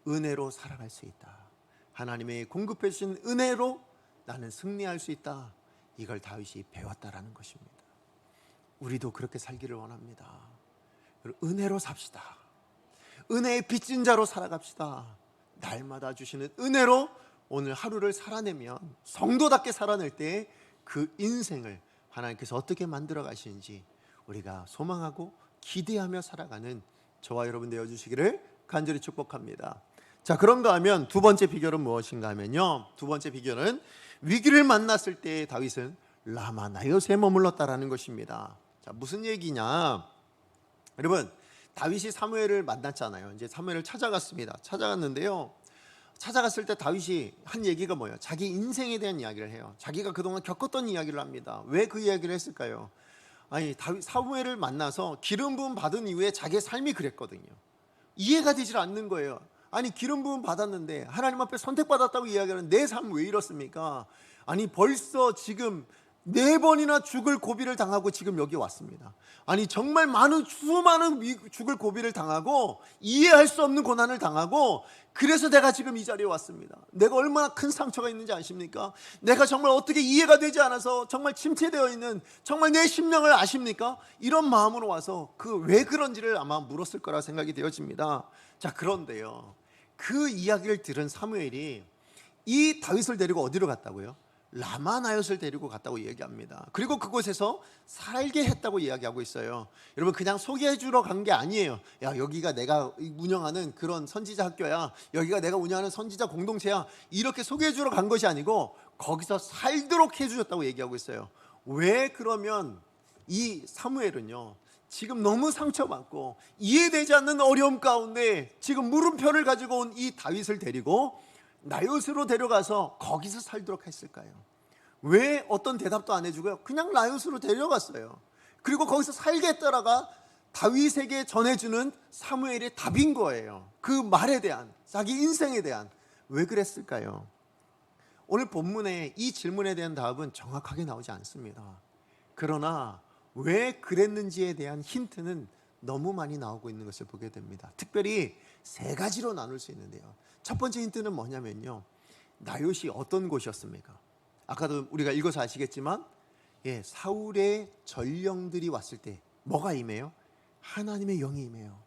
은혜로 살아갈 수 있다. 하나님의 공급해 주신 은혜로 나는 승리할 수 있다. 이걸 다윗이 배웠다라는 것입니다. 우리도 그렇게 살기를 원합니다. 은혜로 삽시다. 은혜의 빚진 자로 살아갑시다. 날마다 주시는 은혜로 오늘 하루를 살아내면, 성도답게 살아낼 때 그 인생을 하나님께서 어떻게 만들어 가시는지 우리가 소망하고 기대하며 살아가는 저와 여러분 되어 주시기를 간절히 축복합니다. 자, 그런가 하면 두 번째 비결은 무엇인가 하면요, 두 번째 비결은 위기를 만났을 때 다윗은 라마 나요스에 머물렀다라는 것입니다. 자, 무슨 얘기냐? 여러분, 다윗이 사무엘을 만났잖아요. 이제 사무엘을 찾아갔습니다. 찾아갔는데요, 찾아갔을 때 다윗이 한 얘기가 뭐예요? 자기 인생에 대한 이야기를 해요. 자기가 그동안 겪었던 이야기를 합니다. 왜 그 이야기를 했을까요? 아니, 다윗 사무엘을 만나서 기름 부음 받은 이후에 자기의 삶이 그랬거든요. 이해가 되질 않는 거예요. 아니, 기름 부음 받았는데 하나님 앞에 선택받았다고 이야기하는 내 삶 왜 이렇습니까? 아니 벌써 지금 4번이나 죽을 고비를 당하고 지금 여기 왔습니다. 아니 정말 수많은 죽을 고비를 당하고 이해할 수 없는 고난을 당하고 그래서 내가 지금 이 자리에 왔습니다. 내가 얼마나 큰 상처가 있는지 아십니까? 내가 정말 어떻게 이해가 되지 않아서 정말 침체되어 있는 정말 내 심령을 아십니까? 이런 마음으로 와서 왜 그런지를 아마 물었을 거라 생각이 되어집니다. 자, 그런데요, 그 이야기를 들은 사무엘이 이 다윗을 데리고 어디로 갔다고요? 라마나옅을 데리고 갔다고 얘기합니다. 그리고 그곳에서 살게 했다고 이야기하고 있어요. 여러분, 그냥 소개해 주러 간 게 아니에요. 야, 여기가 내가 운영하는 그런 선지자 학교야, 여기가 내가 운영하는 선지자 공동체야, 이렇게 소개해 주러 간 것이 아니고 거기서 살도록 해 주셨다고 얘기하고 있어요. 왜 그러면 이 사무엘은요, 지금 너무 상처받고 이해되지 않는 어려움 가운데 지금 물음표를 가지고 온 이 다윗을 데리고 나요스로 데려가서 거기서 살도록 했을까요? 왜 어떤 대답도 안 해주고요, 그냥 나요스로 데려갔어요. 그리고 거기서 살게 했다라가 다윗에게 전해주는 사무엘의 답인 거예요. 그 말에 대한, 자기 인생에 대한. 왜 그랬을까요? 오늘 본문에 이 질문에 대한 답은 정확하게 나오지 않습니다. 그러나 왜 그랬는지에 대한 힌트는 너무 많이 나오고 있는 것을 보게 됩니다. 특별히 3가지로 나눌 수 있는데요. 첫 번째 힌트는 뭐냐면요, 나요시 어떤 곳이었습니까? 아까도 우리가 읽어서 아시겠지만, 사울의 전령들이 왔을 때 뭐가 임해요? 하나님의 영이 임해요.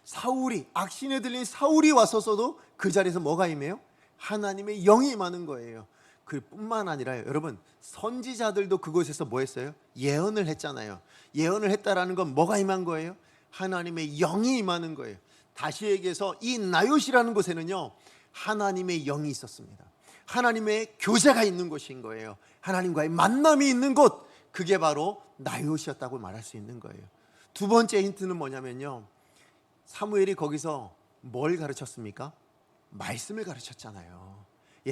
사울이, 악신에 들린 사울이 왔었어도 그 자리에서 뭐가 임해요? 하나님의 영이 임하는 거예요. 그뿐만 아니라요, 여러분, 선지자들도 그곳에서 뭐 했어요? 예언을 했잖아요. 예언을 했다라는 건 뭐가 임한 거예요? 하나님의 영이 임하는 거예요. 다시 얘기해서 이 나요시라는 곳에는요, 하나님의 영이 있었습니다. 하나님의 교제가 있는 곳인 거예요. 하나님과의 만남이 있는 곳, 그게 바로 나요시였다고 말할 수 있는 거예요. 두 번째 힌트는 뭐냐면요, 사무엘이 거기서 뭘 가르쳤습니까? 말씀을 가르쳤잖아요.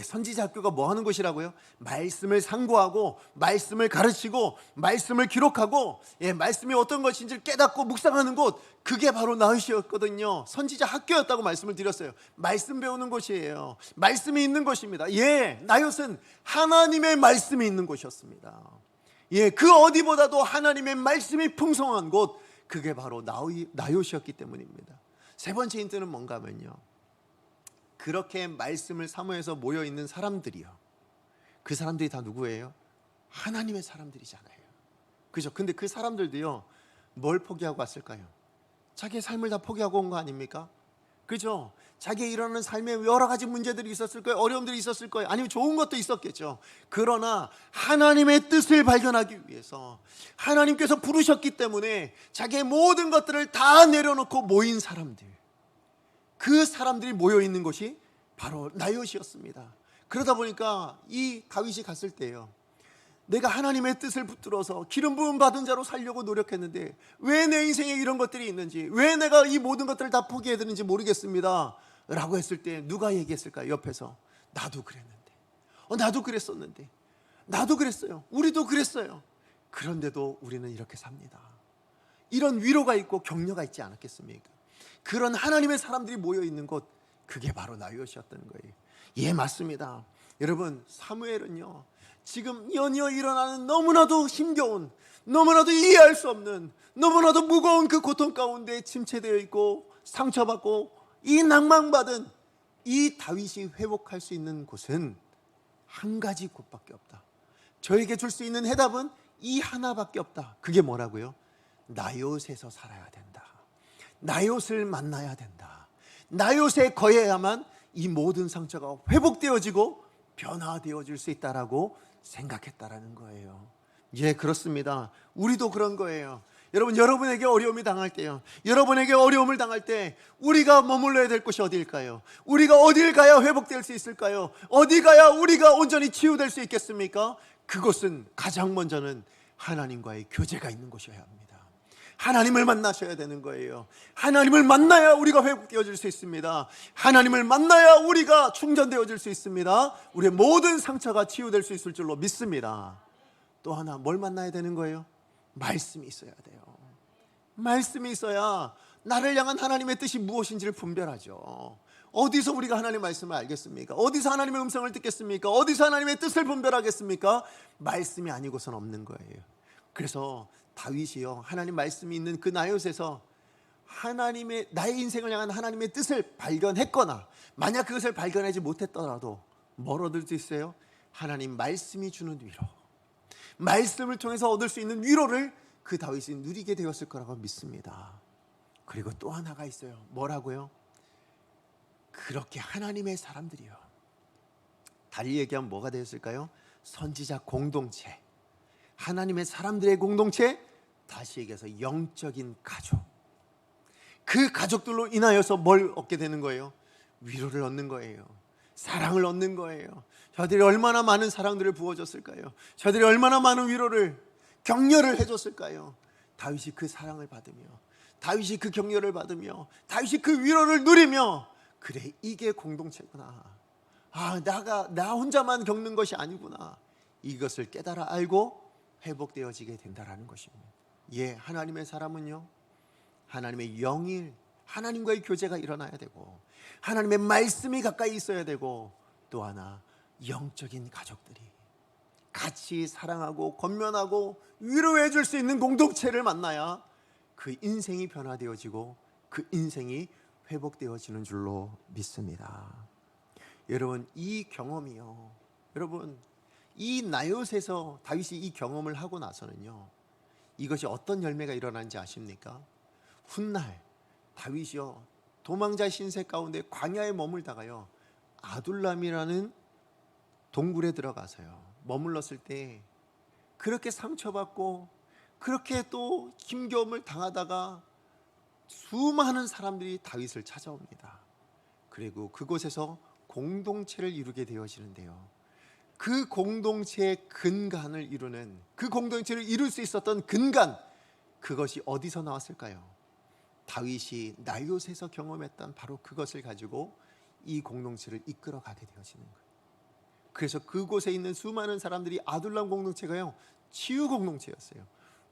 선지자 학교가 뭐 하는 곳이라고요? 말씀을 상고하고 말씀을 가르치고 말씀을 기록하고 말씀이 어떤 것인지를 깨닫고 묵상하는 곳, 그게 바로 나요시였거든요. 선지자 학교였다고 말씀을 드렸어요. 말씀 배우는 곳이에요. 말씀이 있는 곳입니다. 나요스는 하나님의 말씀이 있는 곳이었습니다. 그 어디보다도 하나님의 말씀이 풍성한 곳, 그게 바로 나요시였기 때문입니다. 세 번째 힌트는 뭔가 하면요, 그렇게 말씀을 사모해서 모여있는 사람들이요, 그 사람들이 다 누구예요? 하나님의 사람들이잖아요. 그죠? 근데 그 사람들도요, 뭘 포기하고 왔을까요? 자기의 삶을 다 포기하고 온 거 아닙니까? 그죠? 자기의 일어나는 삶에 여러 가지 문제들이 있었을 거예요. 어려움들이 있었을 거예요. 아니면 좋은 것도 있었겠죠. 그러나 하나님의 뜻을 발견하기 위해서 하나님께서 부르셨기 때문에 자기의 모든 것들을 다 내려놓고 모인 사람들, 그 사람들이 모여있는 곳이 바로 나요시였습니다. 그러다 보니까 이 다윗이 갔을 때요, 내가 하나님의 뜻을 붙들어서 기름 부음 받은 자로 살려고 노력했는데 왜 내 인생에 이런 것들이 있는지, 왜 내가 이 모든 것들을 다 포기해야 되는지 모르겠습니다 라고 했을 때 누가 얘기했을까요? 옆에서 나도 그랬는데, 나도 그랬었는데, 나도 그랬어요, 우리도 그랬어요. 그런데도 우리는 이렇게 삽니다. 이런 위로가 있고 격려가 있지 않았겠습니까? 그런 하나님의 사람들이 모여있는 곳, 그게 바로 나요시였던 거예요. 맞습니다. 여러분, 사무엘은요, 지금 연이어 일어나는 너무나도 힘겨운, 너무나도 이해할 수 없는, 너무나도 무거운 그 고통 가운데 침체되어 있고 상처받고 이 낭망받은 이 다윗이 회복할 수 있는 곳은 한 가지 곳밖에 없다. 저에게 줄 수 있는 해답은 이 하나밖에 없다. 그게 뭐라고요? 나요스에서 살아야 된다. 나요스를 만나야 된다. 나요스에 거해야만 이 모든 상처가 회복되어지고 변화되어질 수 있다라고 생각했다라는 거예요. 그렇습니다. 우리도 그런 거예요. 여러분, 여러분에게 어려움이 당할 때요, 여러분에게 어려움을 당할 때 우리가 머물러야 될 곳이 어디일까요? 우리가 어딜 가야 회복될 수 있을까요? 어디 가야 우리가 온전히 치유될 수 있겠습니까? 그곳은 가장 먼저는 하나님과의 교제가 있는 곳이어야 합니다. 하나님을 만나셔야 되는 거예요. 하나님을 만나야 우리가 회복되어질 수 있습니다. 하나님을 만나야 우리가 충전되어질 수 있습니다. 우리의 모든 상처가 치유될 수 있을 줄로 믿습니다. 또 하나, 뭘 만나야 되는 거예요? 말씀이 있어야 돼요. 말씀이 있어야 나를 향한 하나님의 뜻이 무엇인지를 분별하죠. 어디서 우리가 하나님의 말씀을 알겠습니까? 어디서 하나님의 음성을 듣겠습니까? 어디서 하나님의 뜻을 분별하겠습니까? 말씀이 아니고선 없는 거예요. 그래서 다윗이요, 하나님 말씀이 있는 그 나요새서 하나님의, 나의 인생을 향한 하나님의 뜻을 발견했거나, 만약 그것을 발견하지 못했더라도 뭘 얻을 수 있어요? 하나님 말씀이 주는 위로, 말씀을 통해서 얻을 수 있는 위로를 그 다윗이 누리게 되었을 거라고 믿습니다. 그리고 또 하나가 있어요. 뭐라고요? 그렇게 하나님의 사람들이요, 달리 얘기하면 뭐가 되었을까요? 선지자 공동체, 하나님의 사람들의 공동체, 다시 얘기해서 영적인 가족. 그 가족들로 인하여서 뭘 얻게 되는 거예요? 위로를 얻는 거예요. 사랑을 얻는 거예요. 저들이 얼마나 많은 사랑들을 부어줬을까요? 저들이 얼마나 많은 위로를, 격려를 해줬을까요? 다윗이 그 사랑을 받으며, 다윗이 그 격려를 받으며, 다윗이 그 위로를 누리며, 그래, 이게 공동체구나. 나 혼자만 겪는 것이 아니구나. 이것을 깨달아 알고 회복되어지게 된다라는 것입니다. 하나님의 사람은요, 하나님의 영일, 하나님과의 교제가 일어나야 되고, 하나님의 말씀이 가까이 있어야 되고, 또 하나 영적인 가족들이 같이 사랑하고 권면하고 위로해 줄 수 있는 공동체를 만나야 그 인생이 변화되어지고 그 인생이 회복되어지는 줄로 믿습니다. 여러분, 이 경험이요, 여러분, 이 나요새에서 다윗이 이 경험을 하고 나서는요, 이것이 어떤 열매가 일어난지 아십니까? 훗날 다윗이요, 도망자 신세 가운데 광야에 머물다가요, 아둘람이라는 동굴에 들어가서요 머물렀을 때 그렇게 상처받고 그렇게 또 힘겨움을 당하다가 수많은 사람들이 다윗을 찾아옵니다. 그리고 그곳에서 공동체를 이루게 되어지는데요, 그 공동체의 근간을 이루는, 그 공동체를 이룰 수 있었던 근간, 그것이 어디서 나왔을까요? 다윗이 나요새에서 경험했던 바로 그것을 가지고 이 공동체를 이끌어가게 되어지는 거예요. 그래서 그곳에 있는 수많은 사람들이 아둘람 공동체가요, 치유 공동체였어요.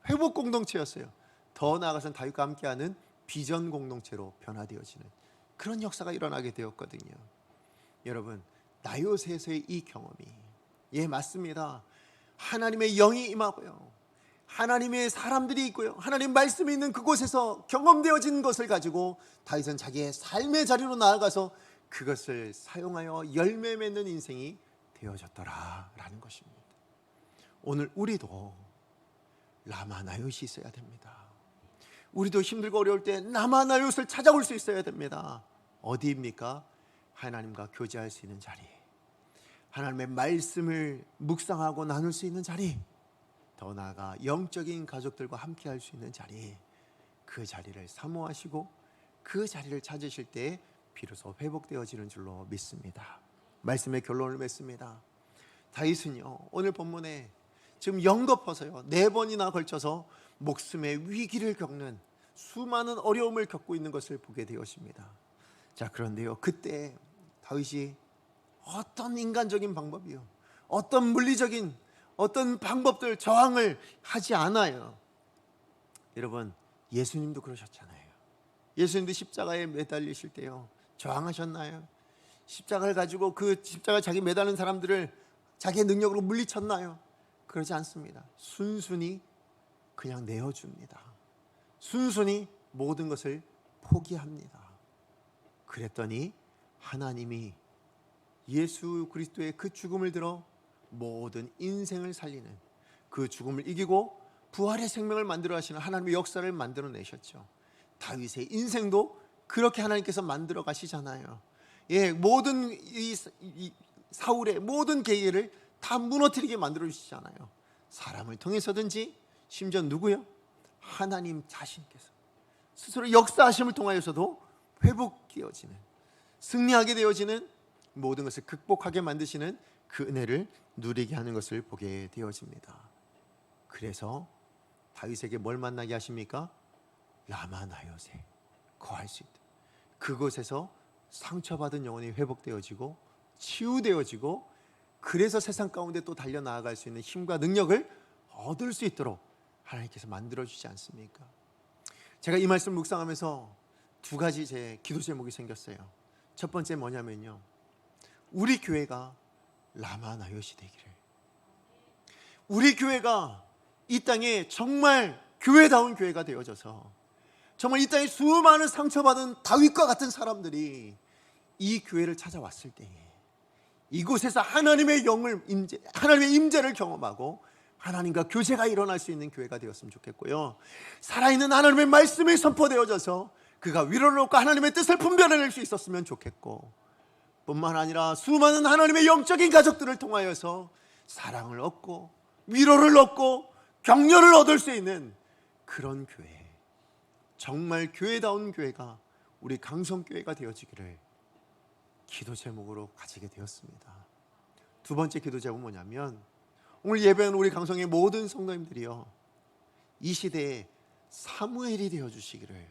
회복 공동체였어요. 더 나아가서는 다윗과 함께하는 비전 공동체로 변화되어지는 그런 역사가 일어나게 되었거든요. 여러분, 나요새에서의 이 경험이, 맞습니다. 하나님의 영이 임하고요, 하나님의 사람들이 있고요, 하나님 말씀이 있는 그곳에서 경험되어진 것을 가지고 다윗은 자기의 삶의 자리로 나아가서 그것을 사용하여 열매 맺는 인생이 되어졌더라라는 것입니다. 오늘 우리도 라마나요시 있어야 됩니다. 우리도 힘들고 어려울 때 라마나요시를 찾아올 수 있어야 됩니다. 어디입니까? 하나님과 교제할 수 있는 자리, 하나님의 말씀을 묵상하고 나눌 수 있는 자리, 더 나아가 영적인 가족들과 함께 할 수 있는 자리, 그 자리를 사모하시고 그 자리를 찾으실 때 비로소 회복되어지는 줄로 믿습니다. 말씀의 결론을 맺습니다. 다윗은요, 오늘 본문에 지금 연거퍼서요 4번이나 걸쳐서 목숨의 위기를 겪는, 수많은 어려움을 겪고 있는 것을 보게 되었습니다. 자, 그런데요, 그때 다윗이 어떤 인간적인 방법이요, 어떤 물리적인 어떤 방법들, 저항을 하지 않아요. 여러분, 예수님도 그러셨잖아요. 예수님도 십자가에 매달리실 때요, 저항하셨나요? 십자가를 가지고 그 십자가 자기 매달린 사람들을 자기의 능력으로 물리쳤나요? 그러지 않습니다. 순순히 그냥 내어줍니다. 순순히 모든 것을 포기합니다. 그랬더니 하나님이 예수 그리스도의 그 죽음을 들어 모든 인생을 살리는, 그 죽음을 이기고 부활의 생명을 만들어 하시는 하나님의 역사를 만들어 내셨죠. 다윗의 인생도 그렇게 하나님께서 만들어 가시잖아요. 모든 이 사울의 모든 계획을 다 무너뜨리게 만들어 주시잖아요. 사람을 통해서든지, 심지어 누구요? 하나님 자신께서 스스로 역사하심을 통하여서도 회복되어지는, 승리하게 되어지는, 모든 것을 극복하게 만드시는 그 은혜를 누리게 하는 것을 보게 되어집니다. 그래서 다윗에게 뭘 만나게 하십니까? 라마나요새, 거할 수 있다. 그곳에서 상처받은 영혼이 회복되어지고 치유되어지고, 그래서 세상 가운데 또 달려나아갈 수 있는 힘과 능력을 얻을 수 있도록 하나님께서 만들어주지 않습니까? 제가 이 말씀 묵상하면서 두 가지 제 기도 제목이 생겼어요. 첫 번째 뭐냐면요, 우리 교회가 라마나요시 되기를, 우리 교회가 이 땅에 정말 교회다운 교회가 되어져서 정말 이 땅에 수많은 상처받은 다윗과 같은 사람들이 이 교회를 찾아왔을 때에 이곳에서 하나님의 하나님의 임재를 경험하고 하나님과 교제가 일어날 수 있는 교회가 되었으면 좋겠고요, 살아있는 하나님의 말씀이 선포되어져서 그가 위로를 얻고 하나님의 뜻을 분별해낼 수 있었으면 좋겠고, 뿐만 아니라 수많은 하나님의 영적인 가족들을 통하여서 사랑을 얻고 위로를 얻고 격려를 얻을 수 있는 그런 교회, 정말 교회다운 교회가 우리 강성교회가 되어지기를 기도 제목으로 가지게 되었습니다. 두 번째 기도 제목은 뭐냐면, 오늘 예배하는 우리 강성의 모든 성도님들이요, 이 시대에 사무엘이 되어주시기를,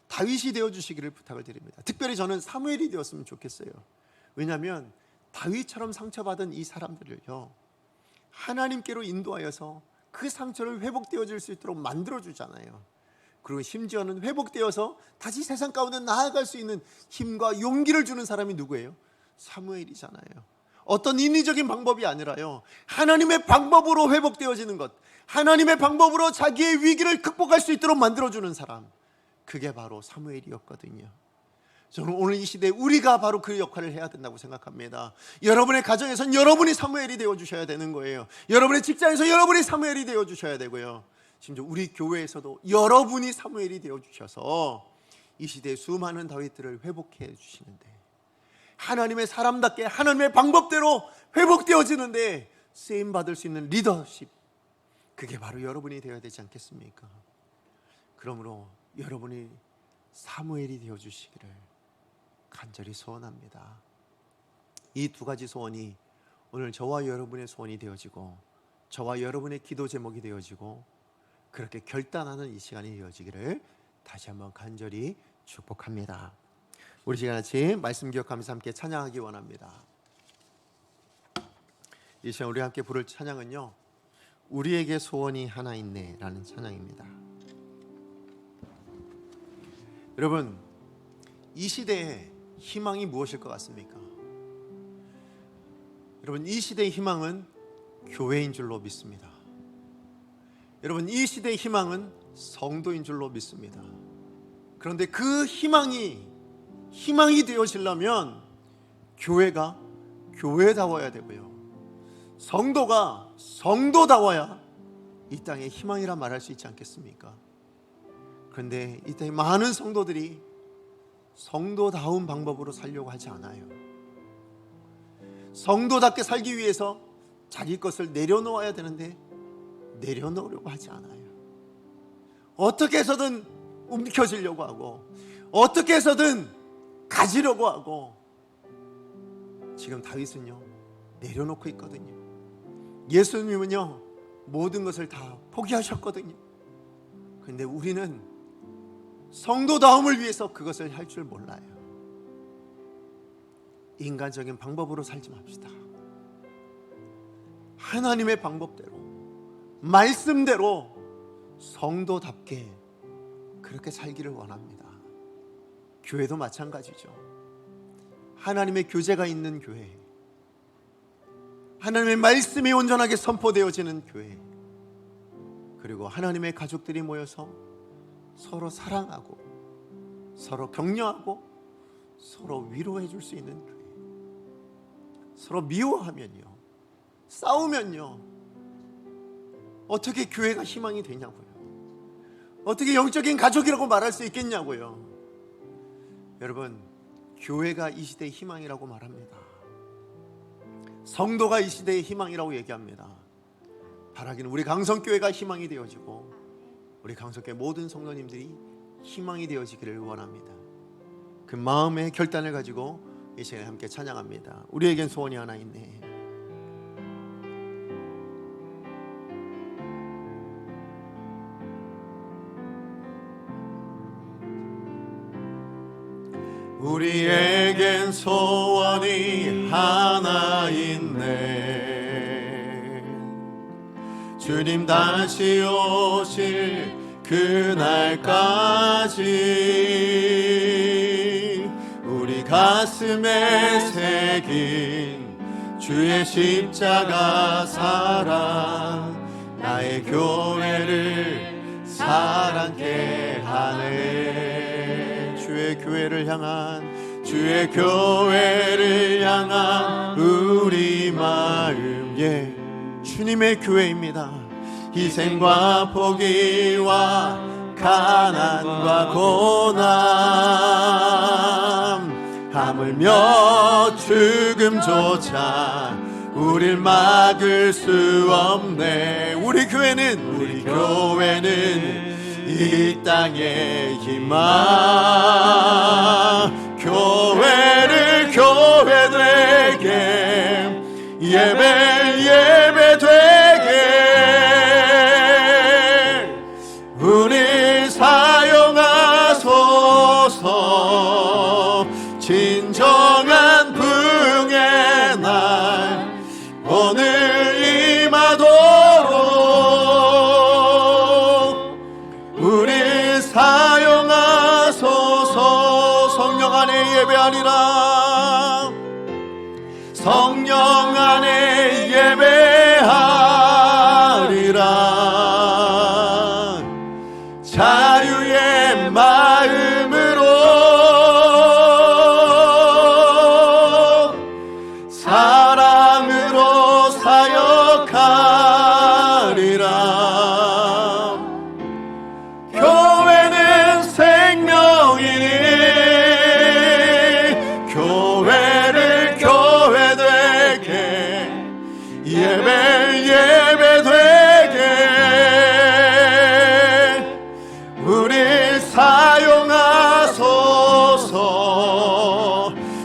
다윗이 되어주시기를 부탁을 드립니다. 특별히 저는 사무엘이 되었으면 좋겠어요. 왜냐하면 다윗처럼 상처받은 이 사람들을요, 하나님께로 인도하여서 그 상처를 회복되어질 수 있도록 만들어주잖아요. 그리고 심지어는 회복되어서 다시 세상 가운데 나아갈 수 있는 힘과 용기를 주는 사람이 누구예요? 사무엘이잖아요. 어떤 인위적인 방법이 아니라요, 하나님의 방법으로 회복되어지는 것, 하나님의 방법으로 자기의 위기를 극복할 수 있도록 만들어주는 사람, 그게 바로 사무엘이었거든요. 저는 오늘 이 시대에 우리가 바로 그 역할을 해야 된다고 생각합니다. 여러분의 가정에선 여러분이 사무엘이 되어주셔야 되는 거예요. 여러분의 직장에서 여러분이 사무엘이 되어주셔야 되고요, 심지어 우리 교회에서도 여러분이 사무엘이 되어주셔서 이 시대의 수많은 다윗들을 회복해 주시는데, 하나님의 사람답게 하나님의 방법대로 회복되어지는데 쓰임받을 수 있는 리더십, 그게 바로 여러분이 되어야 되지 않겠습니까? 그러므로 여러분이 사무엘이 되어주시기를 간절히 소원합니다. 이 두 가지 소원이 오늘 저와 여러분의 소원이 되어지고 저와 여러분의 기도 제목이 되어지고 그렇게 결단하는 이 시간이 되어지기를 다시 한번 간절히 축복합니다. 우리 시간 같이 말씀 기억하면서 함께 찬양하기 원합니다. 이 시간 우리 함께 부를 찬양은요, 우리에게 소원이 하나 있네 라는 찬양입니다. 여러분, 이 시대에 희망이 무엇일 것 같습니까? 여러분, 이 시대의 희망은 교회인 줄로 믿습니다. 여러분, 이 시대의 희망은 성도인 줄로 믿습니다. 그런데 그 희망이 되어지려면 교회가 교회다워야 되고요, 성도가 성도다워야 이 땅에 희망이라 말할 수 있지 않겠습니까? 그런데 이 땅에 많은 성도들이 성도다운 방법으로 살려고 하지 않아요. 성도답게 살기 위해서 자기 것을 내려놓아야 되는데 내려놓으려고 하지 않아요. 어떻게 해서든 움켜쥐려고 하고 어떻게 해서든 가지려고 하고, 지금 다윗은요 내려놓고 있거든요. 예수님은요 모든 것을 다 포기하셨거든요. 그런데 우리는 성도다움을 위해서 그것을 할 줄 몰라요. 인간적인 방법으로 살지 맙시다. 하나님의 방법대로, 말씀대로 성도답게 그렇게 살기를 원합니다. 교회도 마찬가지죠. 하나님의 교제가 있는 교회, 하나님의 말씀이 온전하게 선포되어지는 교회, 그리고 하나님의 가족들이 모여서 서로 사랑하고 서로 격려하고 서로 위로해 줄 수 있는 교회. 서로 미워하면요, 싸우면요, 어떻게 교회가 희망이 되냐고요. 어떻게 영적인 가족이라고 말할 수 있겠냐고요. 여러분, 교회가 이 시대의 희망이라고 말합니다. 성도가 이 시대의 희망이라고 얘기합니다. 바라기는 우리 강성교회가 희망이 되어지고 우리 강성교회 모든 성도님들이 희망이 되어지기를 원합니다. 그 마음의 결단을 가지고 이 시간에 함께 찬양합니다. 우리에겐 소원이 하나 있네. 우리에겐 소원이 하나 있네. 주님 다시 오실 그날까지 우리 가슴에 새긴 주의 십자가 사랑 나의 교회를 사랑케 하네. 주의 교회를 향한 우리 마음, 예, 주님의 교회입니다. 희생과 포기와 가난과 고난 하물며 죽음조차 우릴 막을 수 없네. 우리 교회는 이 땅의 희망. 교회를 교회 되게 예배 되게 우리 사용하소서. 진정한 부흥의 날 오늘 임하도록 우리 사용하소서. 성령 안에 예배하리라. 성령 안에 예배하리라. 자유의 마음으로 사랑으로 사역하리라. 교회는 생명이니 교회를 교회 되게 예배 되게 우리 사용하소서.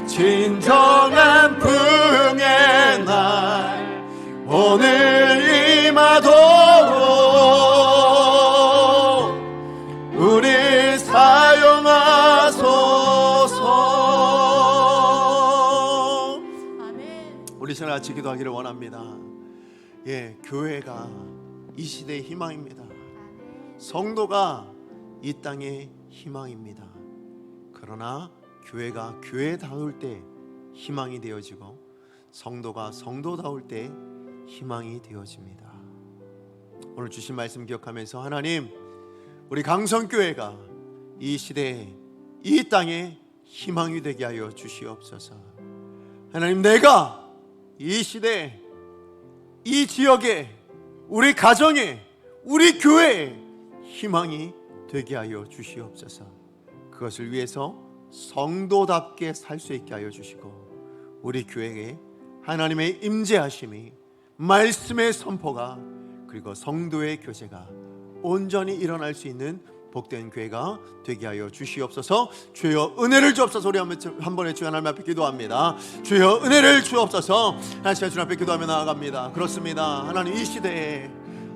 진정한 부흥의 날 오늘 임하도록 우리 사용하소서. 우리 시간 같이 기도하기를 원합니다. 예, 교회가 이 시대의 희망입니다. 성도가 이 땅의 희망입니다. 그러나 교회가 교회다울 때 희망이 되어지고 성도가 성도다울 때 희망이 되어집니다. 오늘 주신 말씀 기억하면서 하나님, 우리 강성교회가 이 시대에 이 땅에 희망이 되게 하여 주시옵소서. 하나님, 내가 이 시대에 이 지역에 우리 가정에 우리 교회에 희망이 되게 하여 주시옵소서. 그것을 위해서 성도답게 살 수 있게 하여 주시고 우리 교회에 하나님의 임재하심이, 말씀의 선포가, 그리고 성도의 교제가 온전히 일어날 수 있는 복된 교회가 되게 하여 주시옵소서. 주여 은혜를 주옵소서. 우리 한 번에 주 하나님 앞에 기도합니다. 주여 은혜를 주옵소서. 한 시간 주 앞에 기도하며 나아갑니다. 그렇습니다. 하나님, 이 시대에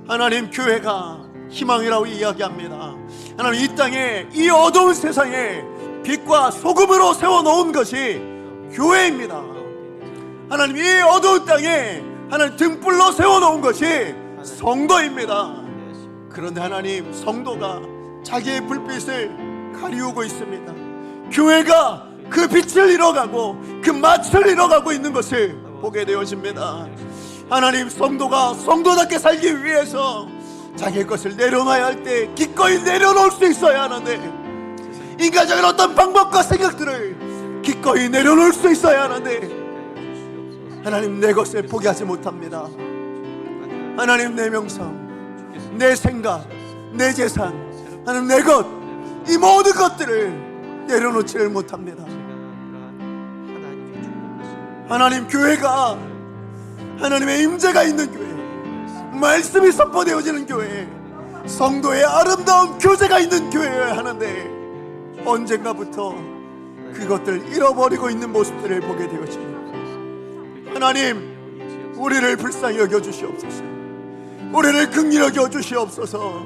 하나님 교회가 희망이라고 이야기합니다. 하나님, 이 땅에 이 어두운 세상에 빛과 소금으로 세워놓은 것이 교회입니다. 하나님, 이 어두운 땅에 하나님 등불로 세워놓은 것이 성도입니다. 그런데 하나님, 성도가 자기의 불빛을 가리우고 있습니다. 교회가 그 빛을 잃어가고 그 맛을 잃어가고 있는 것을 보게 되어집니다. 하나님, 성도가 성도답게 살기 위해서 자기의 것을 내려놔야 할 때 기꺼이 내려놓을 수 있어야 하는데, 인간적인 어떤 방법과 생각들을 기꺼이 내려놓을 수 있어야 하는데, 하나님, 내 것을 포기하지 못합니다. 하나님, 내 명성, 내 생각, 내 재산, 하나님, 내 것, 이 모든 것들을 내려놓지를 못합니다. 하나님, 교회가 하나님의 임재가 있는 교회, 말씀이 선포되어지는 교회, 성도의 아름다운 교제가 있는 교회여야 하는데 언젠가부터 그것들 잃어버리고 있는 모습들을 보게 되어집니다. 하나님, 우리를 불쌍히 여겨주시옵소서. 우리를 긍휼히 여겨주시옵소서.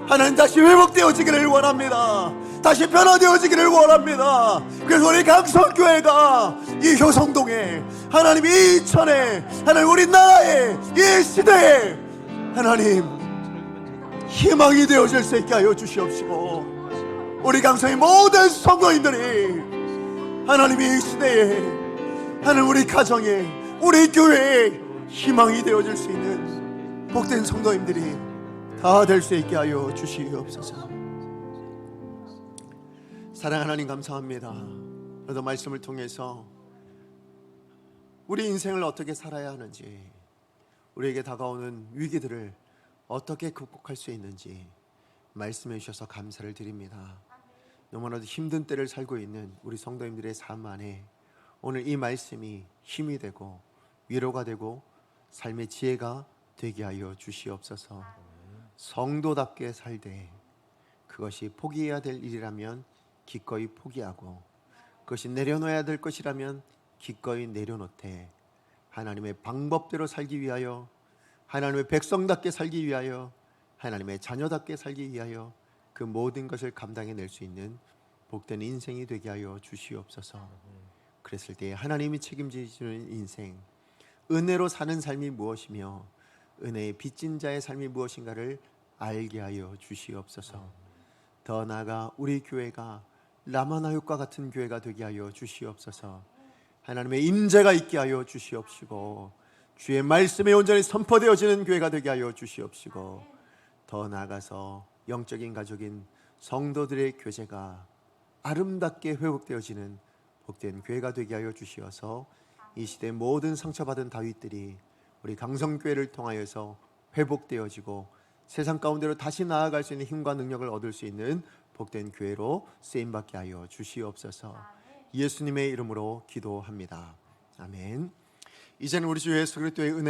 하나님, 다시 회복되어지기를 원합니다. 다시 변화되어지기를 원합니다. 그래서 우리 강성교회가 이 효성동에, 하나님, 이 이천에, 하나님, 우리나라에, 이 시대에 하나님 희망이 되어질 수 있게 하여 주시옵시고, 우리 강성의 모든 성도인들이 하나님의 이 시대에, 하나님 우리 가정에, 우리 교회에 희망이 되어줄 수 있는 복된 성도님들이 다 될 수 있게 하여 주시옵소서. 사랑하는 하나님 감사합니다. 오늘도 말씀을 통해서 우리 인생을 어떻게 살아야 하는지, 우리에게 다가오는 위기들을 어떻게 극복할 수 있는지 말씀해 주셔서 감사를 드립니다. 너무나도 힘든 때를 살고 있는 우리 성도님들의 삶 안에 오늘 이 말씀이 힘이 되고 위로가 되고 삶의 지혜가 되게 하여 주시옵소서. 성도답게 살되 그것이 포기해야 될 일이라면 기꺼이 포기하고, 그것이 내려놓아야 될 것이라면 기꺼이 내려놓되, 하나님의 방법대로 살기 위하여, 하나님의 백성답게 살기 위하여, 하나님의 자녀답게 살기 위하여 그 모든 것을 감당해낼 수 있는 복된 인생이 되게 하여 주시옵소서. 그랬을 때 하나님이 책임지시는 인생, 은혜로 사는 삶이 무엇이며 은혜의 빚진 자의 삶이 무엇인가를 알게 하여 주시옵소서. 더 나아가 우리 교회가 라마나육과 같은 교회가 되게 하여 주시옵소서. 하나님의 임재가 있게 하여 주시옵시고, 주의 말씀에 온전히 선포되어지는 교회가 되게 하여 주시옵시고, 더 나아가서 영적인 가족인 성도들의 교제가 아름답게 회복되어지는 복된 교회가 되게 하여 주시어서 이 시대 모든 상처받은 다윗들이 우리 강성교회를 통하여서 회복되어지고 세상 가운데로 다시 나아갈 수 있는 힘과 능력을 얻을 수 있는 복된 교회로 쓰임받게 하여 주시옵소서. 예수님의 이름으로 기도합니다. 아멘. 이제는 우리 주 예수 그리스도의 은혜